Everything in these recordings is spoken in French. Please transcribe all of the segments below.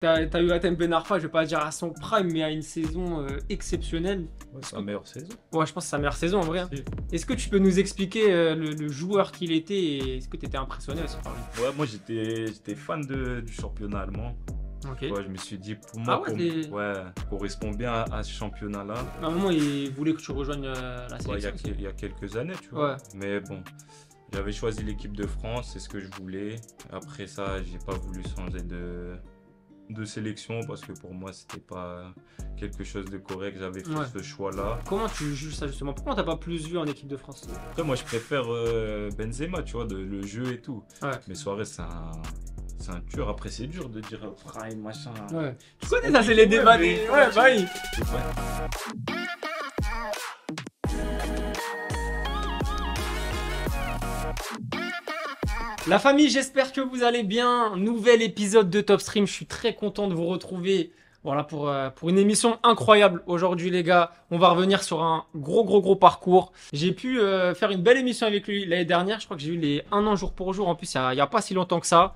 T'as eu Hatem Ben Arfa, je vais pas dire à son prime, mais à une saison exceptionnelle. Ouais, c'est la meilleure saison. Ouais, je pense que c'est sa meilleure saison en vrai. Si. Est-ce que tu peux nous expliquer le joueur qu'il était et est-ce que tu étais impressionné aussi par lui? Ouais, moi j'étais fan du championnat allemand. Ok. Ouais, je me suis dit, pour Ah moi, ouais, ouais, correspond bien à ce championnat-là. à un moment, il voulait que tu rejoignes la Ouais, sélection aussi. il y a quelques années, tu Ouais. vois. Mais bon, j'avais choisi l'équipe de France, c'est ce que je voulais. Après ça, j'ai pas voulu changer de sélection parce que pour moi, c'était pas quelque chose de correct. J'avais fait Ouais. ce choix-là. Comment tu juges ça justement? Pourquoi on t'a pas plus vu en équipe de France? Après, moi, je préfère Benzema, tu vois, le jeu et tout. Ouais. Mais Suarez, c'est un tueur. Après, c'est dur de dire prime, machin. Ouais. Tu connais ça, c'est les débats mais- des. Ouais, bah oui. C'est pas- La famille, j'espère que vous allez bien. Nouvel épisode de Top Stream. Je suis très content de vous retrouver. Voilà pour une émission incroyable aujourd'hui, les gars. On va revenir sur un gros parcours. J'ai pu faire une belle émission avec lui l'année dernière. Je crois que j'ai eu les 1 an jour pour jour. En plus, il y a pas si longtemps que ça.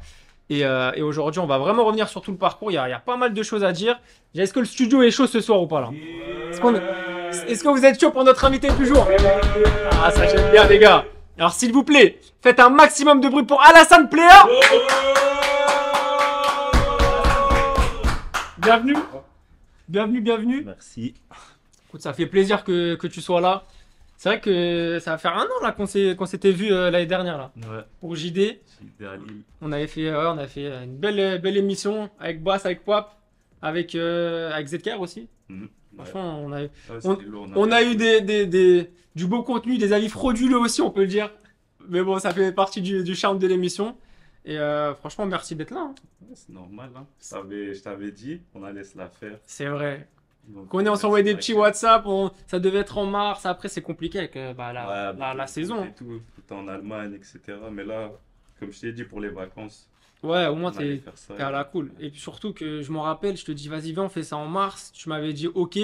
Et aujourd'hui, on va vraiment revenir sur tout le parcours. Il y a pas mal de choses à dire. Est-ce que le studio est chaud ce soir ou pas là? Est-ce que vous êtes chaud pour notre invité du jour? Ah, ça j'aime bien, les gars. Alors, s'il vous plaît, faites un maximum de bruit pour Alassane Player. Bienvenue. Bienvenue. Merci. Écoute, ça fait plaisir que tu sois là. C'est vrai que ça va faire 1 an là qu'on s'était vu l'année dernière là. Ouais, Pour JD, j'étais à Lille. on avait fait une belle émission avec Bass, avec Pop, avec ZKR aussi. Mhm. Ouais. Franchement, Ouais, on- c'était lourd, on a eu du beau contenu, des avis frauduleux aussi, on peut le dire. Mais bon, ça fait partie du charme de l'émission. Et franchement, merci d'être là, hein. Ouais, c'est normal, hein. Je t'avais dit, on allait se la faire. C'est vrai. Donc, On s'envoyait des merci petits d'accueil. WhatsApp, ça devait être en mars. Après, c'est compliqué avec Ouais, la saison. Et tout, tout en Allemagne, etc. Mais là, comme je t'ai dit, pour les vacances, Ouais, au moins, on allait t'es faire ça. t'es à la cool. Et puis surtout que je m'en rappelle, je te dis, vas-y, viens, on fait ça en mars. Tu m'avais dit, ok.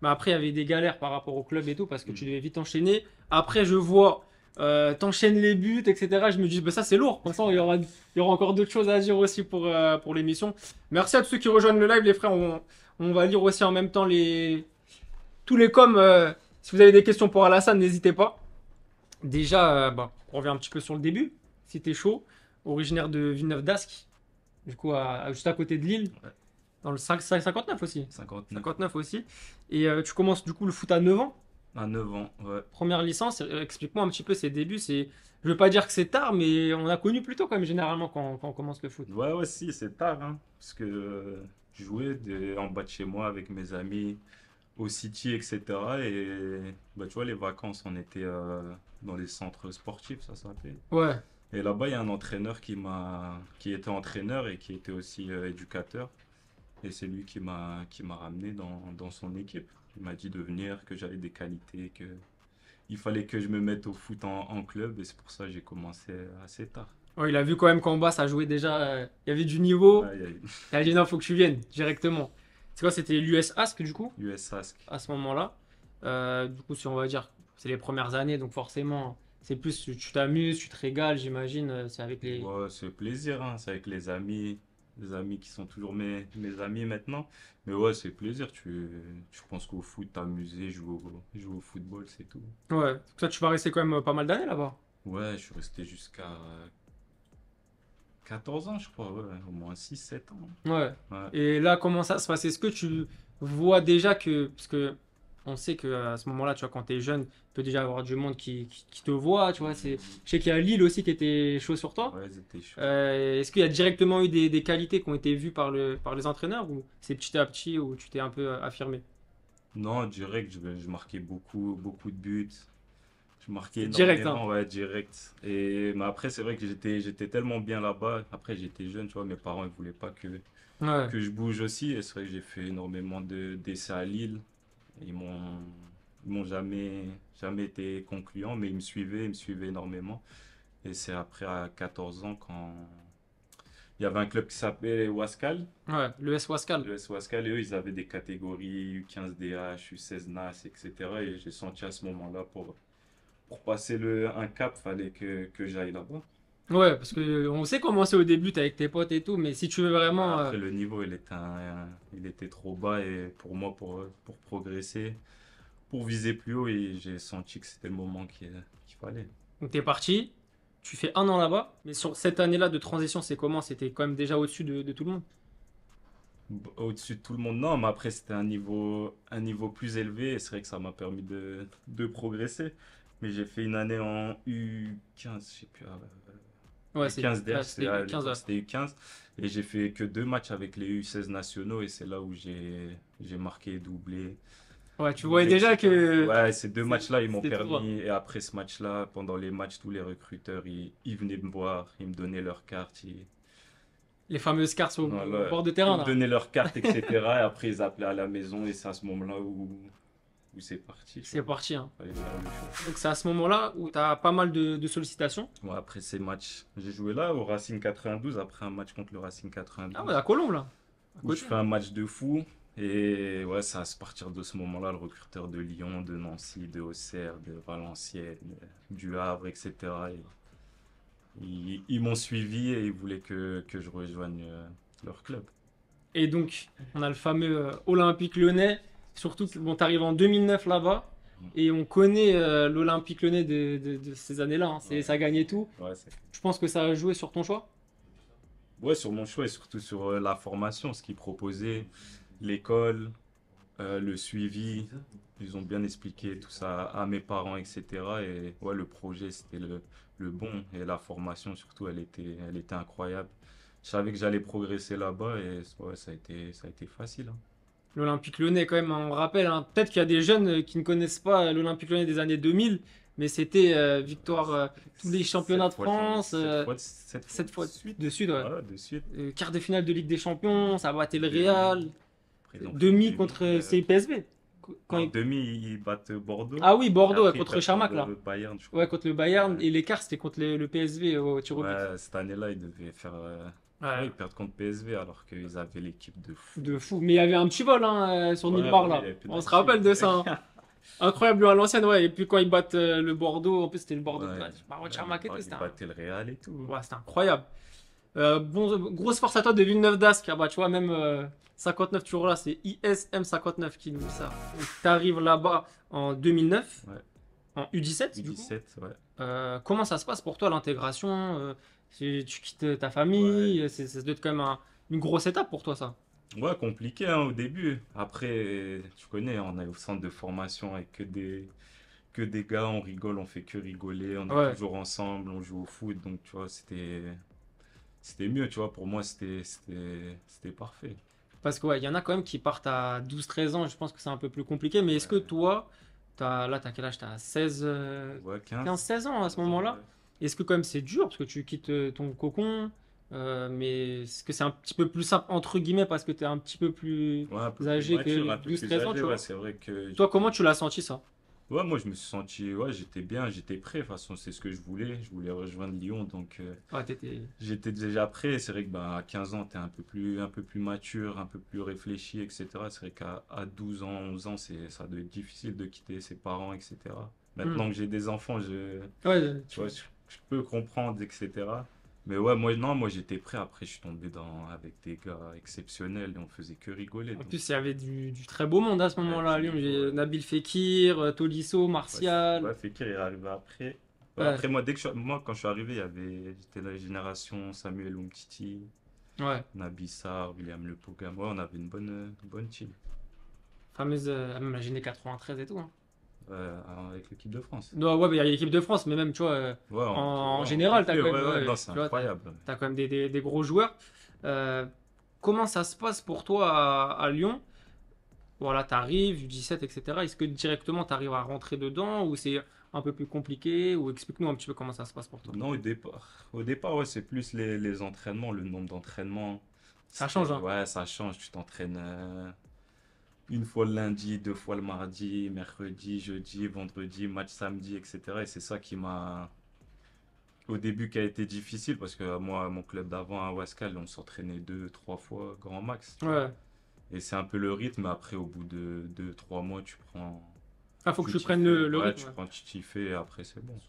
Mais après, il y avait des galères par rapport au club et tout, parce que tu devais vite enchaîner. Après, je vois, t'enchaînes les buts, etc. Je me dis, bah, ça, c'est lourd. De toute façon, il y aura encore d'autres choses à dire aussi pour l'émission. Merci à tous ceux qui rejoignent le live, les frères. On va lire aussi en même temps tous les coms. Si vous avez des questions pour Alassane, n'hésitez pas. Déjà, on revient un petit peu sur le début. Si t'es chaud, originaire de Villeneuve-d'Ascq, du coup, juste à côté de Lille, Ouais. dans le 59 aussi. 59. 59 aussi. Et tu commences du coup le foot à 9 ans, À 9 ans, ouais. première licence. Explique-moi un petit peu ses débuts. Je veux pas dire que c'est tard, mais on a connu plus tôt quand même généralement quand on commence le foot. Ouais, ouais, si, c'est tard, hein. Parce que je jouais en bas de chez moi avec mes amis au City, etc. Et bah, tu vois, les vacances, on était dans les centres sportifs, ça s'appelait. Ouais, Et là-bas, il y a un entraîneur qui était entraîneur et qui était aussi éducateur. Et c'est lui qui m'a ramené dans son équipe. Il m'a dit de venir, que j'avais des qualités, que il fallait que je me mette au foot en club. Et c'est pour ça que j'ai commencé assez tard. ouais, il a vu quand même qu'en bas ça jouait déjà. Il y avait du niveau. Ouais, il y a eu Il a dit non, faut que tu viennes directement. C'est quoi, c'était l'US Ask du coup US Ask. à ce moment-là. Du coup, si on va dire, c'est les premières années, donc forcément, c'est plus tu t'amuses, tu te régales, j'imagine. C'est avec les. Ouais, c'est plaisir, hein. C'est avec les amis qui sont toujours mes amis maintenant. Mais ouais, c'est plaisir. Tu penses qu'au foot, t'amuser, jouer au football, c'est tout. Ouais, toi, tu vas rester quand même pas mal d'années là-bas. Ouais, je suis resté jusqu'à 14 ans, je crois, ouais, au moins 6 7 ans. Ouais. Ouais. Et là, comment ça se passe? Est-ce que tu vois déjà que. Parce que on sait qu'à ce moment-là, tu vois, quand t'es jeune, il peut déjà y avoir du monde qui te voit, tu vois. Je sais qu'il y a Lille aussi qui était chaud sur toi. Ouais, c'était chaud. Est-ce qu'il y a directement eu des qualités qui ont été vues par les entraîneurs ou c'est petit à petit où tu t'es un peu affirmé? Non, direct, je marquais beaucoup de buts. Je marquais Direct, hein. énormément, ouais, direct. Mais après, c'est vrai que j'étais tellement bien là-bas. Après, j'étais jeune, tu vois, mes parents, ils voulaient pas Ouais. que je bouge aussi. Et c'est vrai que j'ai fait énormément d'essais à Lille. Ils m'ont jamais été concluants, mais ils me suivaient énormément. Et c'est après, à 14 ans, quand il y avait un club qui s'appelait Wascal, Ouais, le S Wascal. le S Wascal, et eux, ils avaient des catégories U15 DH, U16 NAS, etc. Et j'ai senti à ce moment-là, pour passer un cap, fallait que j'aille là-bas. Ouais, parce que on sait comment c'est au début, t'es avec tes potes et tout, mais si tu veux Ouais, vraiment. après, le niveau, il était trop bas et pour moi, pour progresser, pour viser plus haut, et j'ai senti que c'était le moment qu'il fallait. Donc t'es parti, tu fais un an là-bas, mais sur cette année-là de transition, c'est comment? C'était quand même déjà au-dessus de tout le monde. Au-dessus de tout le monde, non, mais après, c'était un niveau plus élevé et c'est vrai que ça m'a permis de progresser. Mais j'ai fait une année en U15, je sais plus, Ouais, U15 d'air, c'était à U15, l'époque ouais. c'était U15. Et j'ai fait que 2 matchs avec les U16 nationaux et c'est là où j'ai marqué, Ouais, tu voyais doublé, déjà etc. que Ouais, ces deux matchs-là, ils m'ont c'était tout droit. permis. Et après ce match-là, pendant les matchs, tous les recruteurs, ils venaient me voir, ils me donnaient leur carte. Les fameuses cartes au Voilà, bord de ils terrain, me là. donnaient leur carte, etc. Et après, ils appelaient à la maison et c'est à ce moment-là où c'est parti, tu C'est vois. parti, hein. Fallait faire le choix. Donc c'est à ce moment-là où tu as pas mal de sollicitations. Bon, après ces matchs, j'ai joué là au Racing 92, après un match contre le Racing Ah ouais, 92, à Colombe, là. À où je côté. fais un match de fou. Et ouais, c'est à partir de ce moment-là, le recruteur de Lyon, de Nancy, de Auxerre, de Valenciennes, du Havre, etc. Ils m'ont suivi et ils voulaient que je rejoigne leur club. Et donc, on a le fameux Olympique Lyonnais. Surtout que bon, tu arrives en 2009 là-bas. Et on connaît l'Olympique Lyonnais de ces années-là, hein. Ouais, Ça gagnait tout. ouais, Je pense que ça a joué sur ton choix. ouais, sur mon choix et surtout sur la formation, ce qu'ils proposaient, l'école, le suivi. Ils ont bien expliqué tout ça à mes parents, etc. Et ouais, le projet, c'était le bon. Et la formation, surtout, elle était incroyable. Je savais que j'allais progresser là-bas et ouais, ça a été facile, hein. L'Olympique Lyonnais, quand même, on rappelle, hein. Peut-être qu'il y a des jeunes qui ne connaissent pas l'Olympique Lyonnais des années 2000, mais c'était victoire tous les championnats de France, Sept fois de 7 fois suite. de suite, ouais. Voilà, de suite. Quart de finale de Ligue des Champions, ça battait le Real, Demi. Après, ils ont fait demi demi. contre c'est PSV. Quand En ils- demi, ils battent Bordeaux. Ah oui, Et Bordeaux après, ils contre perdent Chamac, contre là. le Bayern, je Ouais, crois. contre le Bayern, Ouais. et l'écart c'était contre le PSV au tir au but. Ouais, cette année-là, ils devaient faire. Ouais, Ouais, ils perdent contre PSV alors qu'ils avaient l'équipe de fou. de fou. Mais il y avait un petit vol hein, sur Ouais, Nilmar bah oui, il là. avait plus On se d'actifs. rappelle de ça, hein. Incroyable à l'ancienne, ouais. Et puis quand ils battent le Bordeaux, en plus c'était le Bordeaux de Ouais, Marouane ouais, Chamakh et tout, ils battaient le Real et tout. ouais, c'était incroyable. Bon, grosse force à toi de Villeneuve d'Ascq. Ah bah, tu vois, même 59 toujours là, c'est ISM59 qui nous dit ça. Donc, t'arrives là-bas en 2009, Ouais, en U17 du coup. U17, ouais. Comment ça se passe pour toi l'intégration? Tu quittes ta famille, Ouais. ça doit être quand même une grosse étape pour toi ça. Ouais, compliqué hein, au début. Après, tu connais, on est au centre de formation avec que des gars, on rigole, on fait que rigoler, on est Ouais, toujours ensemble, on joue au foot, donc tu vois, c'était mieux, tu vois, pour moi, c'était parfait. parce que ouais, il y en a quand même qui partent à 12-13 ans, je pense que c'est un peu plus compliqué, mais est-ce que toi, là t'as quel âge? T'as 16, Ouais, 15, 15-16 ans à ce 15 ans, moment-là? ouais. Est-ce que quand même c'est dur parce que tu quittes ton cocon, mais est-ce que c'est un petit peu plus simple entre guillemets parce que tu es un petit peu plus Ouais, un peu plus âgé que mature, les un peu plus 12-13 ans, âgé, tu ouais, vois? c'est vrai que Toi, comment j'étais. tu l'as senti ça? Ouais, moi, je me suis senti, ouais, j'étais bien, j'étais prêt, de toute façon, c'est ce que je voulais rejoindre Lyon, donc Ouais, t'étais. j'étais déjà prêt. C'est vrai que bah, à 15 ans, t'es un peu plus mature, un peu plus réfléchi, etc. C'est vrai qu'à 12 ans, 11 ans, ça doit être difficile de quitter ses parents, etc. Hmm. Maintenant que j'ai des enfants, Ouais, tu vois, je peux comprendre, etc. Mais ouais, moi, non, moi j'étais prêt. Après, je suis tombé avec des gars exceptionnels et on faisait que rigoler. En Donc, plus, il y avait du très beau monde à ce ouais, moment-là à du Lyon. niveau, J'ai ouais. Nabil Fekir, Tolisso, Ouais, Martial. ouais, Fekir est arrivé après. Ouais, Ouais, après, moi, quand je suis arrivé, j'étais la génération Samuel Umtiti, ouais. Naby Sarr, William Le Pogam. Ouais, on avait une bonne team. Fameuse, même la Géné 93 et tout, hein. Avec l'équipe de France. Non, ouais, mais il y a l'équipe de France, mais même, tu vois, Ouais, en ouais, en général, t'as complet, quand même, ouais, ouais, non, ouais, c'est tu vois, incroyable. t'as quand même des gros joueurs. Euh, Comment ça se passe pour toi à Lyon? Voilà, t'arrives, U17, etc. Est-ce que directement t'arrives à rentrer dedans ou c'est un peu plus compliqué? Ou explique-nous un petit peu comment ça se passe pour toi. Non, au départ, ouais, c'est plus les entraînements, le nombre d'entraînements. Ça change, hein? Ouais, ça change. Tu t'entraînes une fois le lundi, deux fois le mardi, mercredi, jeudi, vendredi, match samedi, etc. Et c'est ça au début, qui a été difficile parce que moi, mon club d'avant à Wascal, on s'entraînait deux, trois fois grand max, tu vois. Ouais. Et c'est un peu le rythme. Après, au bout de deux, trois mois, Ah, faut que tu tu t'y prennes fais. le Ouais, rythme. tu Ouais. prends, tu t'y fais et après, c'est bon.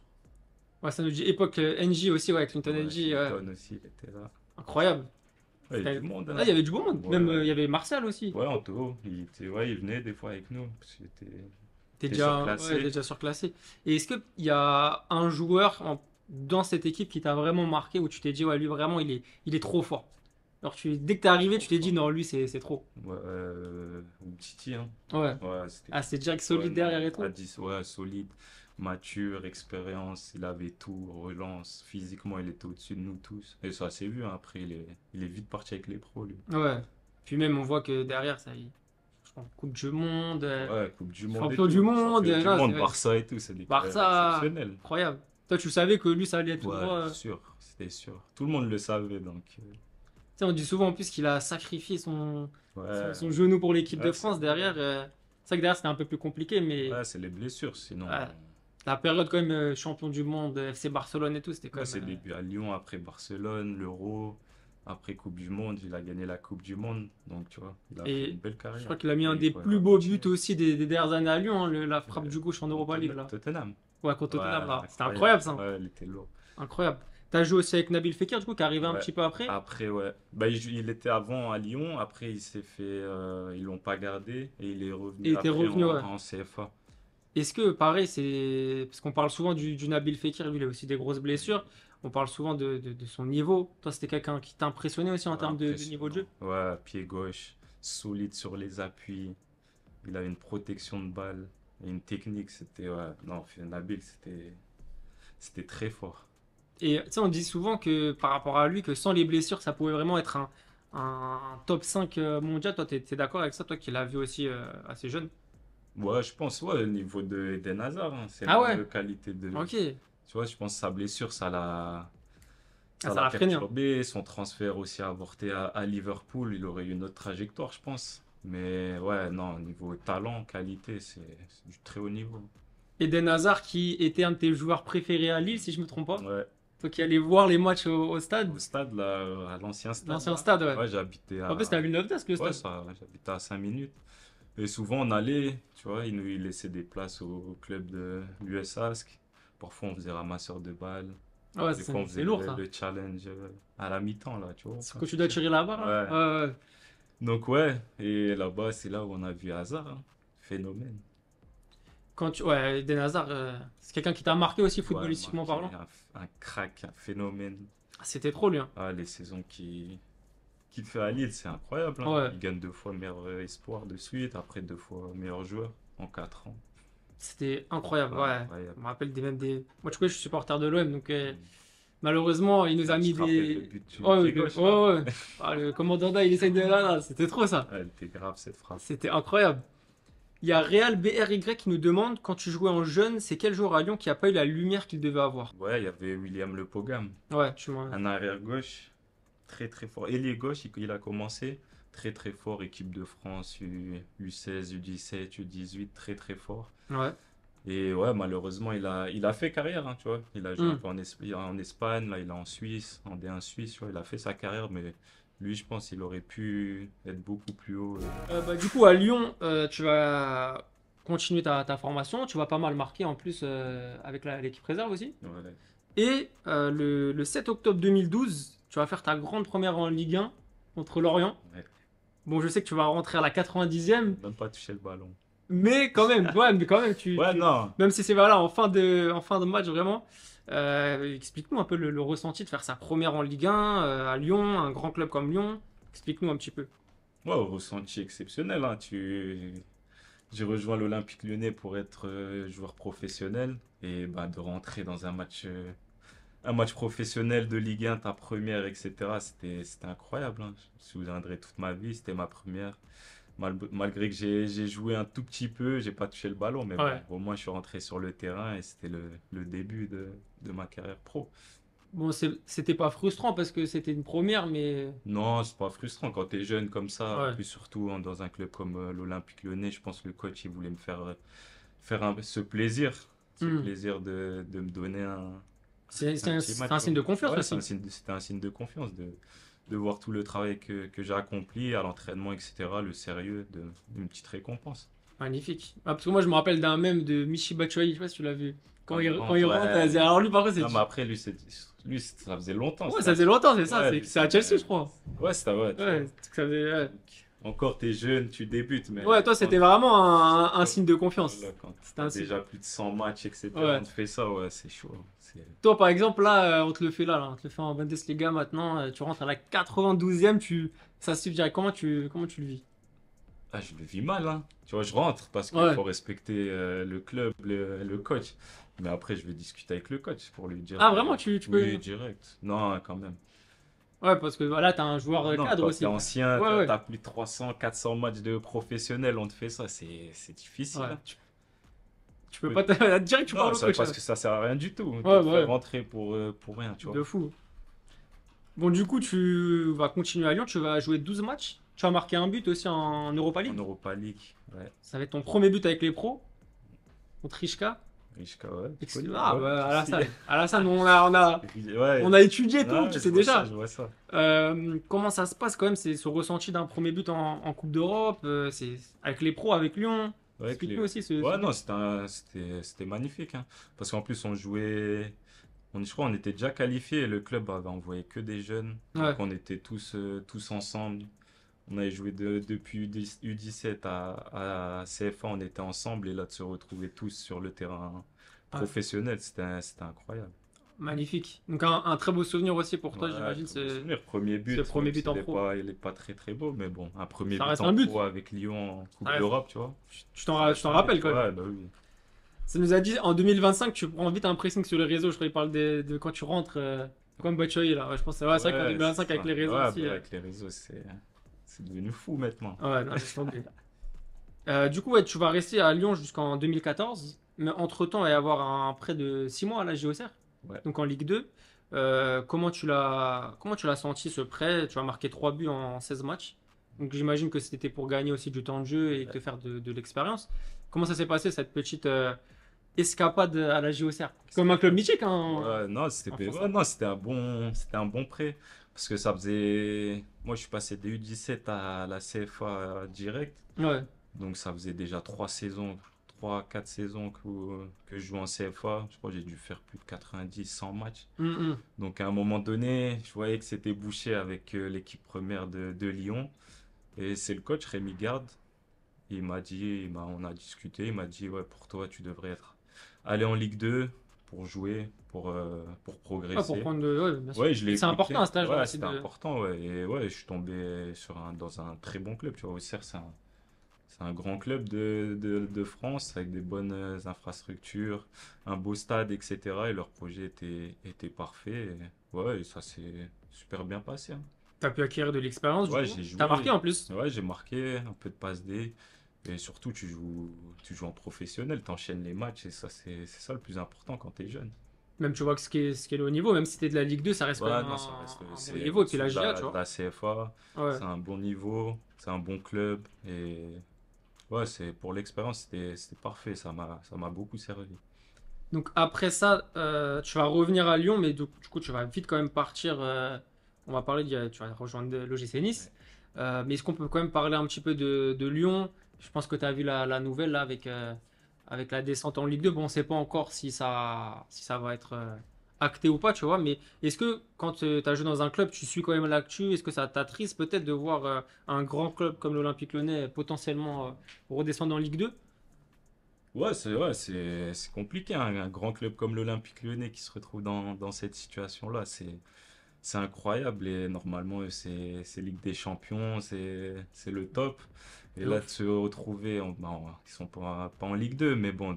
Ouais, ça nous dit époque NJ aussi, ouais, Clinton Ouais, NJ, Clinton aussi, il était là. incroyable. Ouais, il y a du monde, Ah, hein. il y avait du beau monde. Même Ouais, il y avait Martial aussi. ouais, Anto, ouais, il venait des fois avec nous, parce qu'il T'es était déjà, ouais, t'es surclassé. déjà surclassé. Et est-ce qu'il y a un joueur dans cette équipe qui t'a vraiment marqué où tu t'es dit, ouais, lui vraiment, il est trop fort. Alors, dès que t'es arrivé, Trop tu t'es dit, fort. non, lui, c'est trop. Ouais, Titi, hein. Ouais. Ouais, c'était Ah, c'est direct ouais, solide derrière non, et à tout. 10 ouais, solide, mature, expérience, il avait tout, relance, physiquement il était au-dessus de nous tous. Et ça s'est vu, hein, après il est vite parti avec les pros, lui. Ouais. Puis même, on voit que derrière, je pense, Coupe du Monde, Ouais, Coupe du Monde et Champion du tout, Monde, champion du non, monde, ouais. Barça et tout, c'est des carrières Barça, exceptionnelles. incroyable. Toi, tu savais que lui, ça allait être tout Ouais, droit. sûr, c'était sûr. Tout le monde le savait, donc Tu sais, on dit souvent en plus qu'il a sacrifié son, son, ouais, son genou pour l'équipe de ouais, c'est France derrière. C'est vrai que derrière, c'était un peu plus compliqué, mais ouais, c'est les blessures, sinon. ouais, la période quand même champion du monde, FC Barcelone et tout, c'était quand Ouais, même. ses débuts à Lyon, après Barcelone, l'Euro, après Coupe du Monde, il a gagné la Coupe du Monde, donc tu vois, il a fait une Et belle je carrière. crois qu'il a mis Et un il des faut plus beaux buts continuer. aussi des dernières années à Lyon, hein, la frappe Euh, du gauche en Europa League là. Tottenham. Ouais, contre Ouais, Tottenham là. C'était incroyable. incroyable ça. Ouais, il était lourd. Incroyable. T'as joué aussi avec Nabil Fekir du coup, qui est arrivé un Ouais. petit peu après. Après, ouais. Bah, il était avant à Lyon, après il s'est fait. Ils l'ont pas gardé et il est Et revenu il était après revenu, ouais. en CFA. Est-ce que, pareil, c'est. Parce qu'on parle souvent du Nabil Fekir, lui, il a aussi des grosses blessures. On parle souvent de son niveau. Toi, c'était quelqu'un qui t'a impressionné aussi en Ouais, termes de niveau de impressionnant. jeu? Ouais, pied gauche, solide sur les appuis. Il avait une protection de balle et une technique. C'était. Ouais, non, Nabil, c'était très fort. Et tu sais, on dit souvent que par rapport à lui, que sans les blessures, ça pouvait vraiment être un top 5 mondial. Toi, t'es d'accord avec ça, toi qui l'as vu aussi assez jeune? Ouais, je pense, ouais, au niveau de Eden Hazard, hein, c'est Ah la ouais, même qualité de. ok. Tu vois, je pense que sa blessure, Ah, ça ça l'a l'a freiné, hein. perturbé. Son transfert aussi avorté à Liverpool, il aurait eu une autre trajectoire, je pense. Mais ouais, non, au niveau talent, qualité, c'est du très haut niveau. Eden Hazard qui était un de tes joueurs préférés à Lille, si je me trompe pas. Ouais, Toi qui allais voir les matchs au stade. au stade, là, à l'ancien stade, L'ancien là. stade, ouais. Ouais, j'habitais En plus, c'était à à. Villeneuve-d'Ascq, le Ouais, stade. ça, j'habitais à 5 minutes. Et souvent, on allait, tu vois, il laissait des places au club de l'US Ask. Parfois, on faisait ramasseur de balles. Ouais, Des fois, on c'est faisait lourd, le, ça. le challenge à la mi-temps, là, tu vois, C'est quand quand tu tu dois tires. tirer la barre, là. Ouais. Ouais, ouais. Donc, ouais, et là-bas, c'est là où on a vu Hazard, hein. Phénomène. Ouais, Eden Hazard, c'est quelqu'un qui t'a marqué aussi Ouais, footballistiquement marqué, parlant. un crack, un phénomène. C'était trop lui, hein. Ah, les saisons qu'il fait à Lille, c'est incroyable, hein. Ouais, Il gagne 2 fois meilleur espoir de suite, après 2 fois meilleur joueur en 4 ans. c'était incroyable. Ouais, Ouais, je incroyable. me rappelle même des. Moi, tu vois, je suis supporter de l'OM, donc Mm. malheureusement, il nous a Ah, tu mis te rappelles le des. but du Ouais, pied ouais, gauche, là? ouais, ouais. Ah, le commandant il essaye de. Là, c'était trop ça. Ah, elle était grave, cette frappe. C'était incroyable. Il y a Real BRY qui nous demande quand tu jouais en jeune, c'est quel joueur à Lyon qui a pas eu la lumière qu'il devait avoir? Ouais, il y avait William Le Pogam, Ouais, tu m'as. un arrière gauche, très très fort. Ailier gauche, il a commencé très très fort, équipe de France, U16, U17, U18, très très fort. Ouais. Et ouais, malheureusement, il a fait carrière, hein, tu vois. Il a joué un Hmm. peu en Espagne, là, il est en Suisse, en D1 Suisse, tu vois. Il a fait sa carrière, mais lui, je pense qu'il aurait pu être beaucoup plus haut. Bah, du coup, à Lyon, tu vas continuer ta formation. Tu vas pas mal marquer en plus avec l'équipe réserve aussi. Ouais, Et le 7 octobre 2012, tu vas faire ta grande première en Ligue 1 contre Lorient. ouais. Bon, je sais que tu vas rentrer à la 90e, Même pas touché le ballon. mais quand même, ouais, mais quand même, Ouais, non. même si c'est voilà, en fin de match vraiment. Explique-nous un peu le ressenti de faire sa première en Ligue 1 à Lyon, un grand club comme Lyon. Explique-nous un petit peu. Ouais, ressenti exceptionnel, hein. J'ai rejoint l'Olympique Lyonnais pour être joueur professionnel et bah, de rentrer dans un match professionnel de Ligue 1, ta première, etc. C'était incroyable, hein. Je me souviendrai toute ma vie, c'était ma première. Malgré que j'ai joué un tout petit peu, j'ai pas touché le ballon, mais bon, Ouais. au moins je suis rentré sur le terrain et c'était le début de ma carrière pro. Bon, c'était pas frustrant parce que c'était une première, mais Non, c'est pas frustrant quand tu es jeune comme ça, en ouais. plus surtout hein, dans un club comme l'Olympique Lyonnais, je pense que le coach il voulait me faire ce Hmm. plaisir de me donner C'est un un, petit c'est match, un quoi. signe de confiance Ouais, aussi. c'était un signe de confiance, de voir tout le travail que j'ai accompli à l'entraînement, etc., le sérieux, une petite récompense. Magnifique. Ah, parce que moi, je me rappelle d'un mème de Michy Batshuayi, je sais pas si tu l'as vu. Quand il Quand il rentre, rentre, ouais. alors lui, par contre, c'est. Non, mais après, lui, ça faisait longtemps. Ouais, ça faisait longtemps, c'est ça. C'est à Chelsea, je crois. Ouais, c'était ouais, tu Ouais, vois. ça faisait. Ouais, Encore, t'es jeune, tu débutes, ouais, mais toi, c'était vraiment un quand, signe de confiance. voilà, quand C'était t'as un signe. déjà plus de 100 matchs, etc., on Ouais. te fait ça, ouais, c'est chaud. Toi, par exemple, là, on te le fait là, on te le fait en Bundesliga maintenant. Tu rentres à la 92e, ça se direct. Comment tu le vis? Ah, je le vis mal, hein. Tu vois, je rentre parce qu'il Ouais. faut respecter le club, le coach. Mais après, je vais discuter avec le coach pour lui dire Ah, vraiment, tu peux. oui, direct. Non, quand même. Ouais, parce que voilà, t'as un joueur Non, cadre quand t'es aussi. ancien, Ouais, ouais. t'as plus de 300, 400 matchs de professionnels, on te fait ça, c'est difficile, Ouais. hein. Tu peux pas te dire que tu Non, parles au ça, coach, parce là. que ça sert à rien du tout de Ouais, te bah faire ouais. rentrer pour rien, tu vois. De fou. Bon, du coup, tu vas continuer à Lyon, tu vas jouer 12 matchs. Tu vas marquer un but aussi en Europa En League. Europa League, ouais. Ça va être ton premier but avec les pros contre Ishka. Richka, ouais, tu connais, Ah, ouais, bah, tu sais. Alassane, Ouais, on a étudié tout, non, tu je sais vois ça, déjà. je vois ça. Comment ça se passe quand même, c'est ce ressenti d'un premier but en Coupe d'Europe, c'est avec les pros, avec Lyon. Ouais, Explique-nous aussi ce ouais, but. non, c'était magnifique, hein. Parce qu'en plus, on jouait. Je crois qu'on était déjà qualifiés et le club avait envoyé que des jeunes. Ouais. Donc on était tous ensemble. On avait joué depuis U17 à CFA, on était ensemble et là de se retrouver tous sur le terrain Ouais. professionnel, c'était incroyable. Magnifique. Donc un très beau souvenir aussi pour toi, Ouais, j'imagine, très beau souvenir. Premier ce but, premier même but s'il en n'est pro. il est pas très très beau, mais bon, un premier Ça but reste en un but. pro avec Lyon en Ça Coupe reste- d'Europe, tu vois. Ça Tu reste t'en un but. rappelles quand même. Ouais, bah oui. Ça nous a dit en 2025, tu prends vite un pressing sur les réseaux. Je crois qu'il parle de quand tu rentres, comme Batshuayi là. Ouais, je pense ouais, c'est vrai qu'en Ouais, c'est 2025 avec ça. les réseaux Ouais, aussi. bah, avec les réseaux, c'est devenu fou maintenant. Ouais, non, laisse tomber. Du coup, ouais, tu vas rester à Lyon jusqu'en 2014, mais entre-temps, il va y avoir un prêt de 6 mois à la JOCR, Ouais. donc en Ligue 2. Comment tu l'as senti ce prêt? Tu as marqué 3 buts en 16 matchs. Donc j'imagine que c'était pour gagner aussi du temps de jeu et te faire de l'expérience. Comment ça s'est passé cette petite escapade à la JOCR? Comme un club mythique, hein, Ouais, non, en France, hein. c'était un bon prêt. Parce que ça faisait. Moi, je suis passé des U17 à la CFA direct. Ouais. Donc, ça faisait déjà 4 saisons que je joue en CFA. Je crois que j'ai dû faire plus de 90, 100 matchs. Mm, Donc, à un moment donné, je voyais que c'était bouché avec l'équipe première de Lyon. Et c'est le coach Rémi Garde. Il m'a dit, on a discuté, il m'a dit, ouais, pour toi, tu devrais aller en Ligue 2 pour jouer, pour ouais, pour progresser. prendre ouais, bien sûr. Ouais, je l'ai Et c'est important écouté. à cet âge-là Ouais, aussi c'était de. important, ouais. Et ouais, je suis tombé dans un très bon club. Tu vois, Auxerre, c'est un grand club de France avec des bonnes infrastructures, un beau stade, etc. Et leur projet était parfait. Et ouais, et ça s'est super bien passé, hein. T'as pu acquérir de l'expérience du Ouais, coup. j'ai T'as marqué joué. en plus. Ouais, j'ai marqué un peu de passe D. Et surtout, tu joues en professionnel, t'enchaînes les matchs et ça, c'est ça le plus important quand t'es jeune. Même tu vois que ce qui est le haut niveau, même si c'était de la Ligue 2, ça reste quand Ouais, même non, ça reste, un bon c'est niveau. Et puis au-dessus la GIA, tu de vois. la CFA, Ouais. c'est un bon niveau, c'est un bon club et ouais, pour l'expérience, c'était parfait, ça m'a beaucoup servi. Donc après ça, tu vas revenir à Lyon, mais du coup, tu vas vite quand même partir. On va parler, tu vas rejoindre l'OGC Ouais. Nice. Mais est-ce qu'on peut quand même parler un petit peu de Lyon? Je pense que tu as vu la nouvelle là avec la descente en Ligue 2. Bon, on ne sait pas encore si ça va être acté ou pas, tu vois. Mais est-ce que quand tu as joué dans un club, tu suis quand même l'actu? Est-ce que ça t'attriste peut-être de voir un grand club comme l'Olympique Lyonnais potentiellement redescendre en Ligue 2? C'est compliqué, hein. Un grand club comme l'Olympique Lyonnais qui se retrouve dans cette situation-là, c'est incroyable et normalement c'est Ligue des Champions, c'est le top. Et De là de ouf. se retrouver, ils sont pas en Ligue 2, mais bon,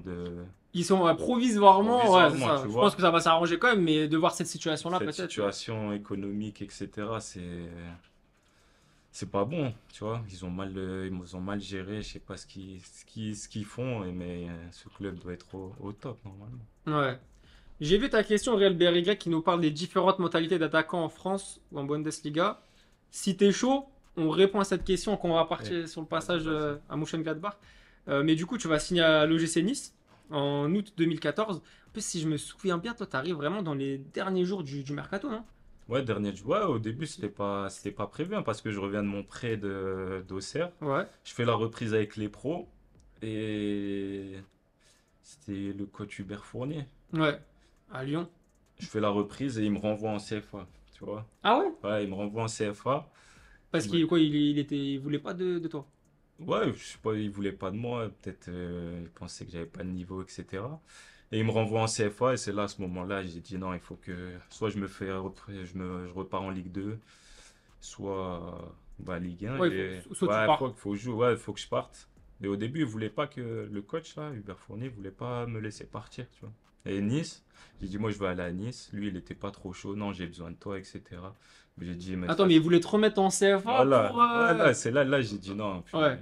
Ils sont provisoirement, ouais, c'est provisoirement, ça. tu Je pense vois, que ça va s'arranger quand même, mais de voir cette situation-là, cette peut-être. situation économique, etc., c'est pas bon, tu vois. Ils ont mal géré, je sais pas ce qu'ils font, mais ce club doit être au top normalement. Ouais. J'ai vu ta question, Real BRY, qui nous parle des différentes mentalités d'attaquants en France ou en Bundesliga. Si t'es chaud, on répond à cette question quand on va Eh, partir sur le vas-y, passage vas-y. à Mönchengladbach. Mais du coup, tu vas signer à l'OGC Nice en août 2014. En plus, si je me souviens bien, toi, t'arrives vraiment dans les derniers jours du mercato, non? Ouais, ouais, au début, c'était pas prévu, hein, parce que je reviens de mon prêt d'Auxerre. Ouais. Je fais la reprise avec les pros. Et c'était le coach Hubert Fournier. Ouais, à Lyon. Je fais la reprise et il me renvoie en CFA, tu vois. Ah ouais? Ouais, il me renvoie en CFA. Parce qu'il quoi, il voulait pas de toi. Ouais, je sais pas, il voulait pas de moi, peut-être il pensait que j'avais pas de niveau, etc. Et il me renvoie en CFA et c'est là, à ce moment-là, j'ai dit non, il faut que soit je repars en Ligue 2, soit bah, Ligue 1. Ouais, Et soit tu ouais, pars. faut jouer, ouais, faut que je parte. Et au début, il voulait pas que le coach là, Hubert Fournier, il voulait pas me laisser partir, tu vois. Et Nice, j'ai dit moi je veux aller à Nice. Lui, il était pas trop chaud, non, j'ai besoin de toi, etc. Mais j'ai dit mais de toute Attends, mais il façon, voulait te remettre en CFA voilà, pour. voilà, c'est là, là, j'ai dit non. Ouais.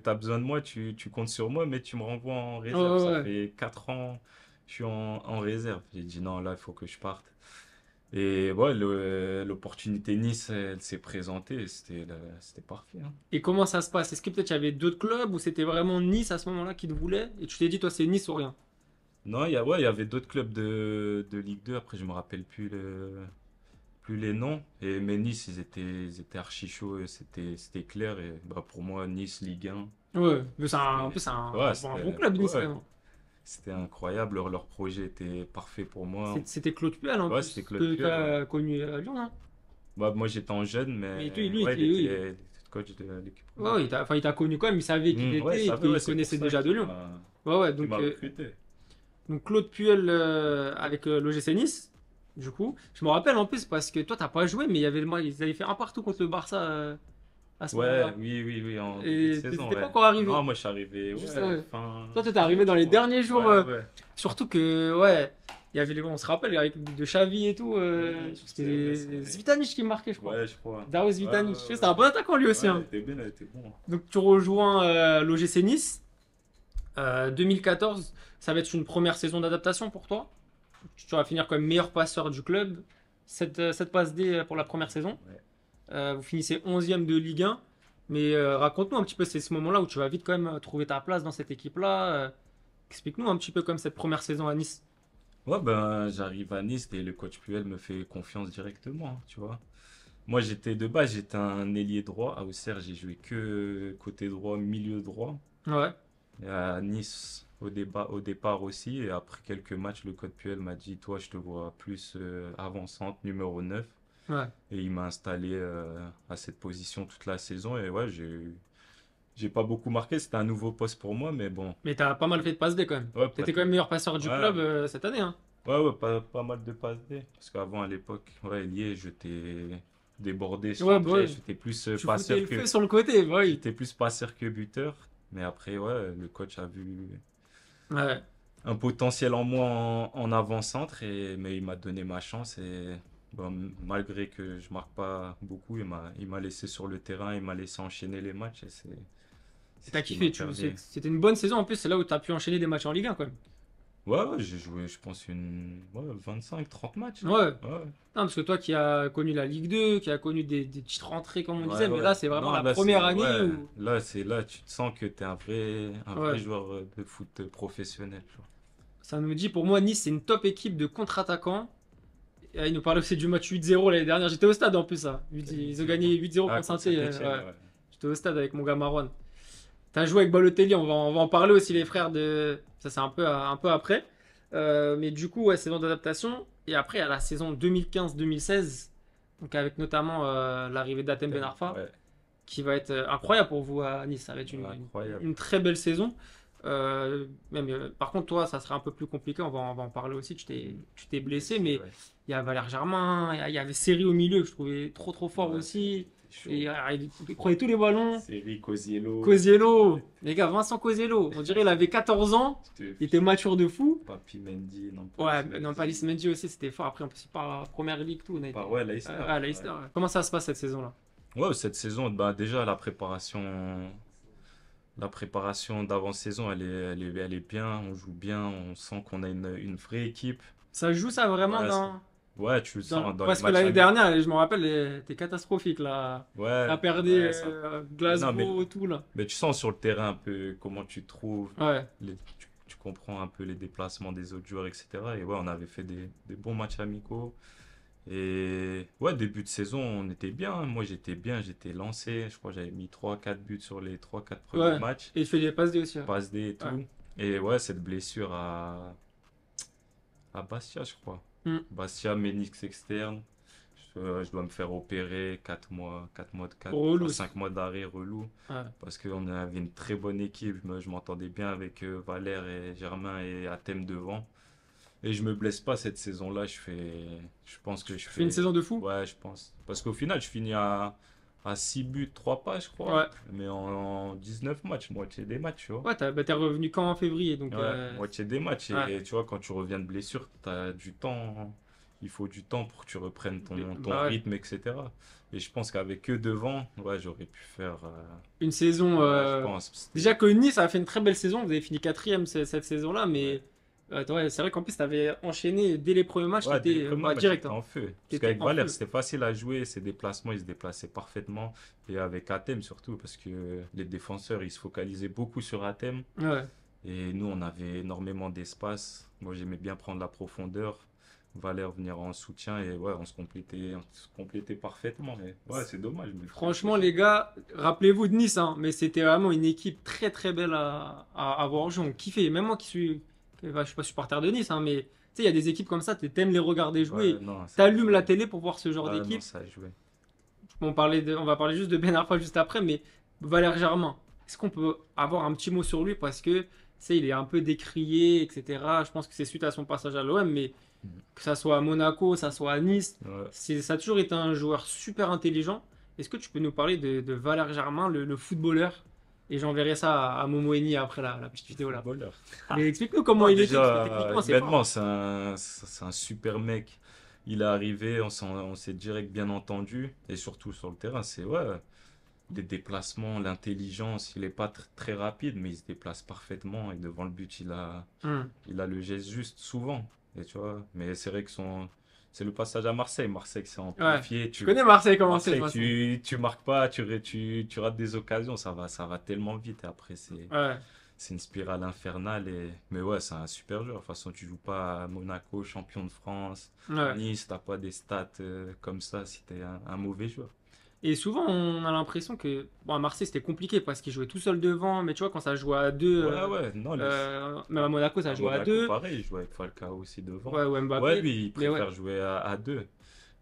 T'as besoin de moi, tu comptes sur moi, mais tu me renvoies en Ouais, réserve. ouais, Ça ouais. fait 4 ans, je suis en réserve. J'ai dit non, là, il faut que je parte. Et ouais, l'opportunité Nice, elle s'est présentée, et c'était parfait, hein. Et comment ça se passe? Est-ce que peut-être il y avait d'autres clubs ou c'était vraiment Nice à ce moment-là qui te voulait? Et tu t'es dit, toi, c'est Nice ou rien? Non, ouais, il y avait d'autres clubs de Ligue 2. Après, je me rappelle plus les noms. Mais Nice, ils étaient archi chauds, et c'était clair. Et bah, pour moi, Nice, Ligue 1, Ouais, mais en plus, c'était, c'est ouais, un bon club, Nice, quand ouais, même. c'était incroyable. Leur projet était parfait pour moi. C'était Claude Puel en Ouais, c'était plus, Claude que tu Puel, ouais. as connu à Lyon, hein. Bah, moi, j'étais en jeune, Mais mais lui, ouais, oui. il était coach de l'équipe Ouais, première. ouais, enfin, il t'a connu quand même, il savait qui Ouais, t'étais et ça fait, ouais, qu'il c'est pour connaissait ça déjà de Lyon. Ouais, ouais, qu'il m'a recruté. donc Claude Puel avec l'OGC Nice, du coup. Je me rappelle en plus parce que toi, t'as pas joué, mais ils avaient fait un partout contre le Barça à ce Ouais, moment-là. oui, en début de Et saison, t'étais pas ouais. encore arrivé. Non, moi, je suis arrivé, Juste, ouais, ouais. Toi, t'étais fin arrivé août, dans je les crois. derniers jours. Ouais, ouais. Surtout que, ouais, il y avait on se rappelle, avec de Xavi et tout. C'est vrai, C'était c'est vrai. Zvitanic qui marquait, je crois. Ouais, je crois. Darius Ouais, Zvitanic. ouais, C'était un bon attaquant lui ouais. aussi, Ouais, hein. elle était bon. Donc, tu rejoins l'OGC Nice. 2014, ça va être une première saison d'adaptation pour toi. Tu vas finir comme meilleur passeur du club. Cette passe D pour la première saison. Ouais. Vous finissez 11e de Ligue 1. Mais raconte-nous un petit peu, c'est ce moment-là où tu vas vite quand même trouver ta place dans cette équipe-là. Explique-nous un petit peu comme cette première saison à Nice. Ouais, ben, j'arrive à Nice et le coach Puel me fait confiance directement, hein, tu vois. Moi, de base, j'étais un ailier droit. À Auxerre, j'ai joué que côté droit, milieu droit. Ouais, Et à Nice, au départ aussi. Et après quelques matchs, le coach Puel m'a dit, toi, je te vois plus avant-centre, numéro 9. ouais. Et il m'a installé à cette position toute la saison. Et ouais, j'ai pas beaucoup marqué. C'était un nouveau poste pour moi, mais bon. Mais t'as pas mal fait de passes D quand même. Ouais, T'étais quand même meilleur passeur du ouais, club cette année, hein. ouais, pas mal de passes D. Parce qu'avant, à l'époque, ouais, lié, j'étais débordé, je Ouais, bah centrais. ouais. J'étais plus Tu foutais passeur le feu que, sur le côté, bah oui. j'étais plus passeur que buteur. Mais après, ouais, le coach a vu Ouais. un potentiel en moi en avant-centre, mais il m'a donné ma chance. Et bon, malgré que je marque pas beaucoup, il m'a laissé sur le terrain, il m'a laissé enchaîner les matchs. Et c'est T'as ce qui m'a kiffé, permis. c'était une bonne saison en plus, c'est là où t'as pu enchaîner des matchs en Ligue 1 quand même. Ouais, j'ai joué, je pense, ouais, 25-30 matchs, hein. Ouais. Ouais. Non, parce que toi qui as connu la Ligue 2, qui as connu des petites rentrées comme on Ouais, disait, mais ouais. là c'est vraiment Non, la là, première c'est, année ouais. où. Là, tu te sens que t'es un vrai Ouais. joueur de foot professionnel, tu vois. Ça nous dit pour moi Nice c'est une top équipe de contre-attaquants. Et, il nous parlait aussi du match 8-0 l'année dernière. J'étais au stade en plus. Ça. Ils ont gagné 8-0 Ah, contre contre Saint-Étienne. Saint-Étienne, Ouais. ouais. J'étais au stade avec mon gars Marwan. T'as joué avec Balotelli, on va en parler aussi les frères de. Ça c'est un peu après. Mais du coup, ouais, saison d'adaptation. Et après, à la saison 2015-2016, donc avec notamment l'arrivée d'Atem Ben Arfa, Ouais, qui va être incroyable pour vous à Nice. Ça va être incroyable. une très belle saison. Par contre, toi, ça serait un peu plus compliqué. On va en parler aussi. Tu t'es blessé, mais Ouais. il y a Valère Germain, il y avait Seri au milieu que je trouvais trop fort Ouais, aussi. c'était chaud. Et il prenait tous les ballons. C'est Rico Ziello. Cosiello, les gars, Vincent Cosiello. On dirait il avait 14 ans. Il était mature de fou. Papi Mendy, non Ouais, non, pas Mendy aussi, c'était fort. Après, on peut par Première Ligue, tout. On a été... Ouais, Leicester. Leicester. Ouais. Comment ça se passe cette saison-là? Ouais, cette saison, bah, déjà, la préparation d'avant-saison, elle est bien. On joue bien. On sent qu'on a une vraie équipe. Ça joue ça vraiment Ouais, dans. ouais, tu le sens dans les Parce que matchs l'année amicaux. dernière, je me rappelle, t'es catastrophique là. Ouais, T'as perdu ouais, ça. Non, Glasgow, tout là. mais tu sens sur le terrain un peu comment tu te trouves. Ouais. Tu comprends un peu les déplacements des autres joueurs, etc. Et ouais, on avait fait des bons matchs amicaux. Et ouais, début de saison, on était bien. Moi, j'étais bien, j'étais lancé. Je crois que j'avais mis 3 4 buts sur les 3 4 premiers Ouais. matchs. Et il fait des passes D aussi. Ouais. Passe D et Ouais. tout. Et ouais, cette blessure à Bastia, je crois. Hmm. Bastia, ménisque externe. Je dois me faire opérer 4 mois, 4 mois, 4, Relou. 5 mois d'arrêt relou. Ouais. Parce qu'on avait une très bonne équipe. Je m'entendais bien avec Valère et Germain et Athème devant. Et je me blesse pas cette saison-là. Je pense que je Tu fais une fais. saison de fou? Ouais, je pense. Parce qu'au final, je finis à 6 buts, 3 pas, je crois. Ouais. Mais en 19 matchs, moitié des matchs, tu vois. Ouais, t'es revenu quand en février, donc Ouais, moitié des matchs. ouais. Et tu vois, quand tu reviens de blessure, t'as du temps. Il faut du temps pour que tu reprennes ton Bah ouais. rythme, etc. Et je pense qu'avec eux devant, ouais, j'aurais pu faire. Une saison. Ouais, je pense. Déjà que Nice a fait une très belle saison, vous avez fini quatrième cette saison-là, Ouais. mais ouais, c'est vrai qu'en plus t'avais enchaîné dès les premiers matchs, Ouais, dès les t'étais premiers bah, matchs, direct. j'étais Hein. en feu. Parce T'étais qu'avec en Valère, feu. c'était facile à jouer. Ses déplacements, il se déplaçait parfaitement. Et avec Athème surtout, parce que les défenseurs, ils se focalisaient beaucoup sur Athème. Ouais. Et nous, on avait énormément d'espace. Moi, j'aimais bien prendre la profondeur. Valère venir en soutien. Et ouais, on se complétait parfaitement. Et ouais, c'est dommage. Mais Franchement, les gars, rappelez-vous de Nice, hein, mais c'était vraiment une équipe très très belle à avoir joué. On kiffait. Même moi qui suis, je suis pas supporter de Nice, hein, mais tu sais, il y a des équipes comme ça, t'aimes les regarder ouais, jouer. non, ça a T'allumes la joué. télé pour voir ce genre Ouais, non, d'équipe. ça a joué. On va parler juste de Ben Arfa juste après, mais Valère Germain, est-ce qu'on peut avoir un petit mot sur lui parce que tu sais, il est un peu décrié, etc. Je pense que c'est suite à son passage à l'OM, mais Mhm. que ça soit à Monaco, que ça soit à Nice, Ouais. ça a toujours été un joueur super intelligent. Est-ce que tu peux nous parler de Valère Germain, le footballeur? Et j'enverrai ça à Momo Eni après la petite vidéo là. Footballeur. Mais explique-nous comment Non, il était, parce que déjà, techniquement c'est fort. humainement, c'est un super mec. Il est arrivé, on s'est direct bien entendu. Et surtout sur le terrain, c'est ouais, des déplacements, l'intelligence. Il est pas très rapide, mais il se déplace parfaitement. Et devant le but, Hmm. il a le geste juste souvent. Et tu vois, mais c'est vrai que c'est le passage à Marseille. Marseille, c'est Ouais. amplifié. Tu connais Marseille comment c'est de Marseille, toute façon. tu marques pas, tu rates des occasions. Ça va tellement vite. Et après, Ouais. c'est une spirale infernale. Mais ouais, c'est un super joueur. De toute façon, tu joues pas à Monaco, champion de France. Ouais. Nice, t'as pas des stats comme ça si t'es un mauvais joueur. Et souvent, on a l'impression que bon, à Marseille, c'était compliqué parce qu'il jouait tout seul devant. Mais tu vois, quand ça jouait à deux, Ouais, ouais, non, même à Monaco, ça à jouait à Monaco, deux. pareil, il joue avec Falcao aussi devant. Ouais, ou Ouais, Mbappé. lui, il Mais ouais, préfère jouer à deux.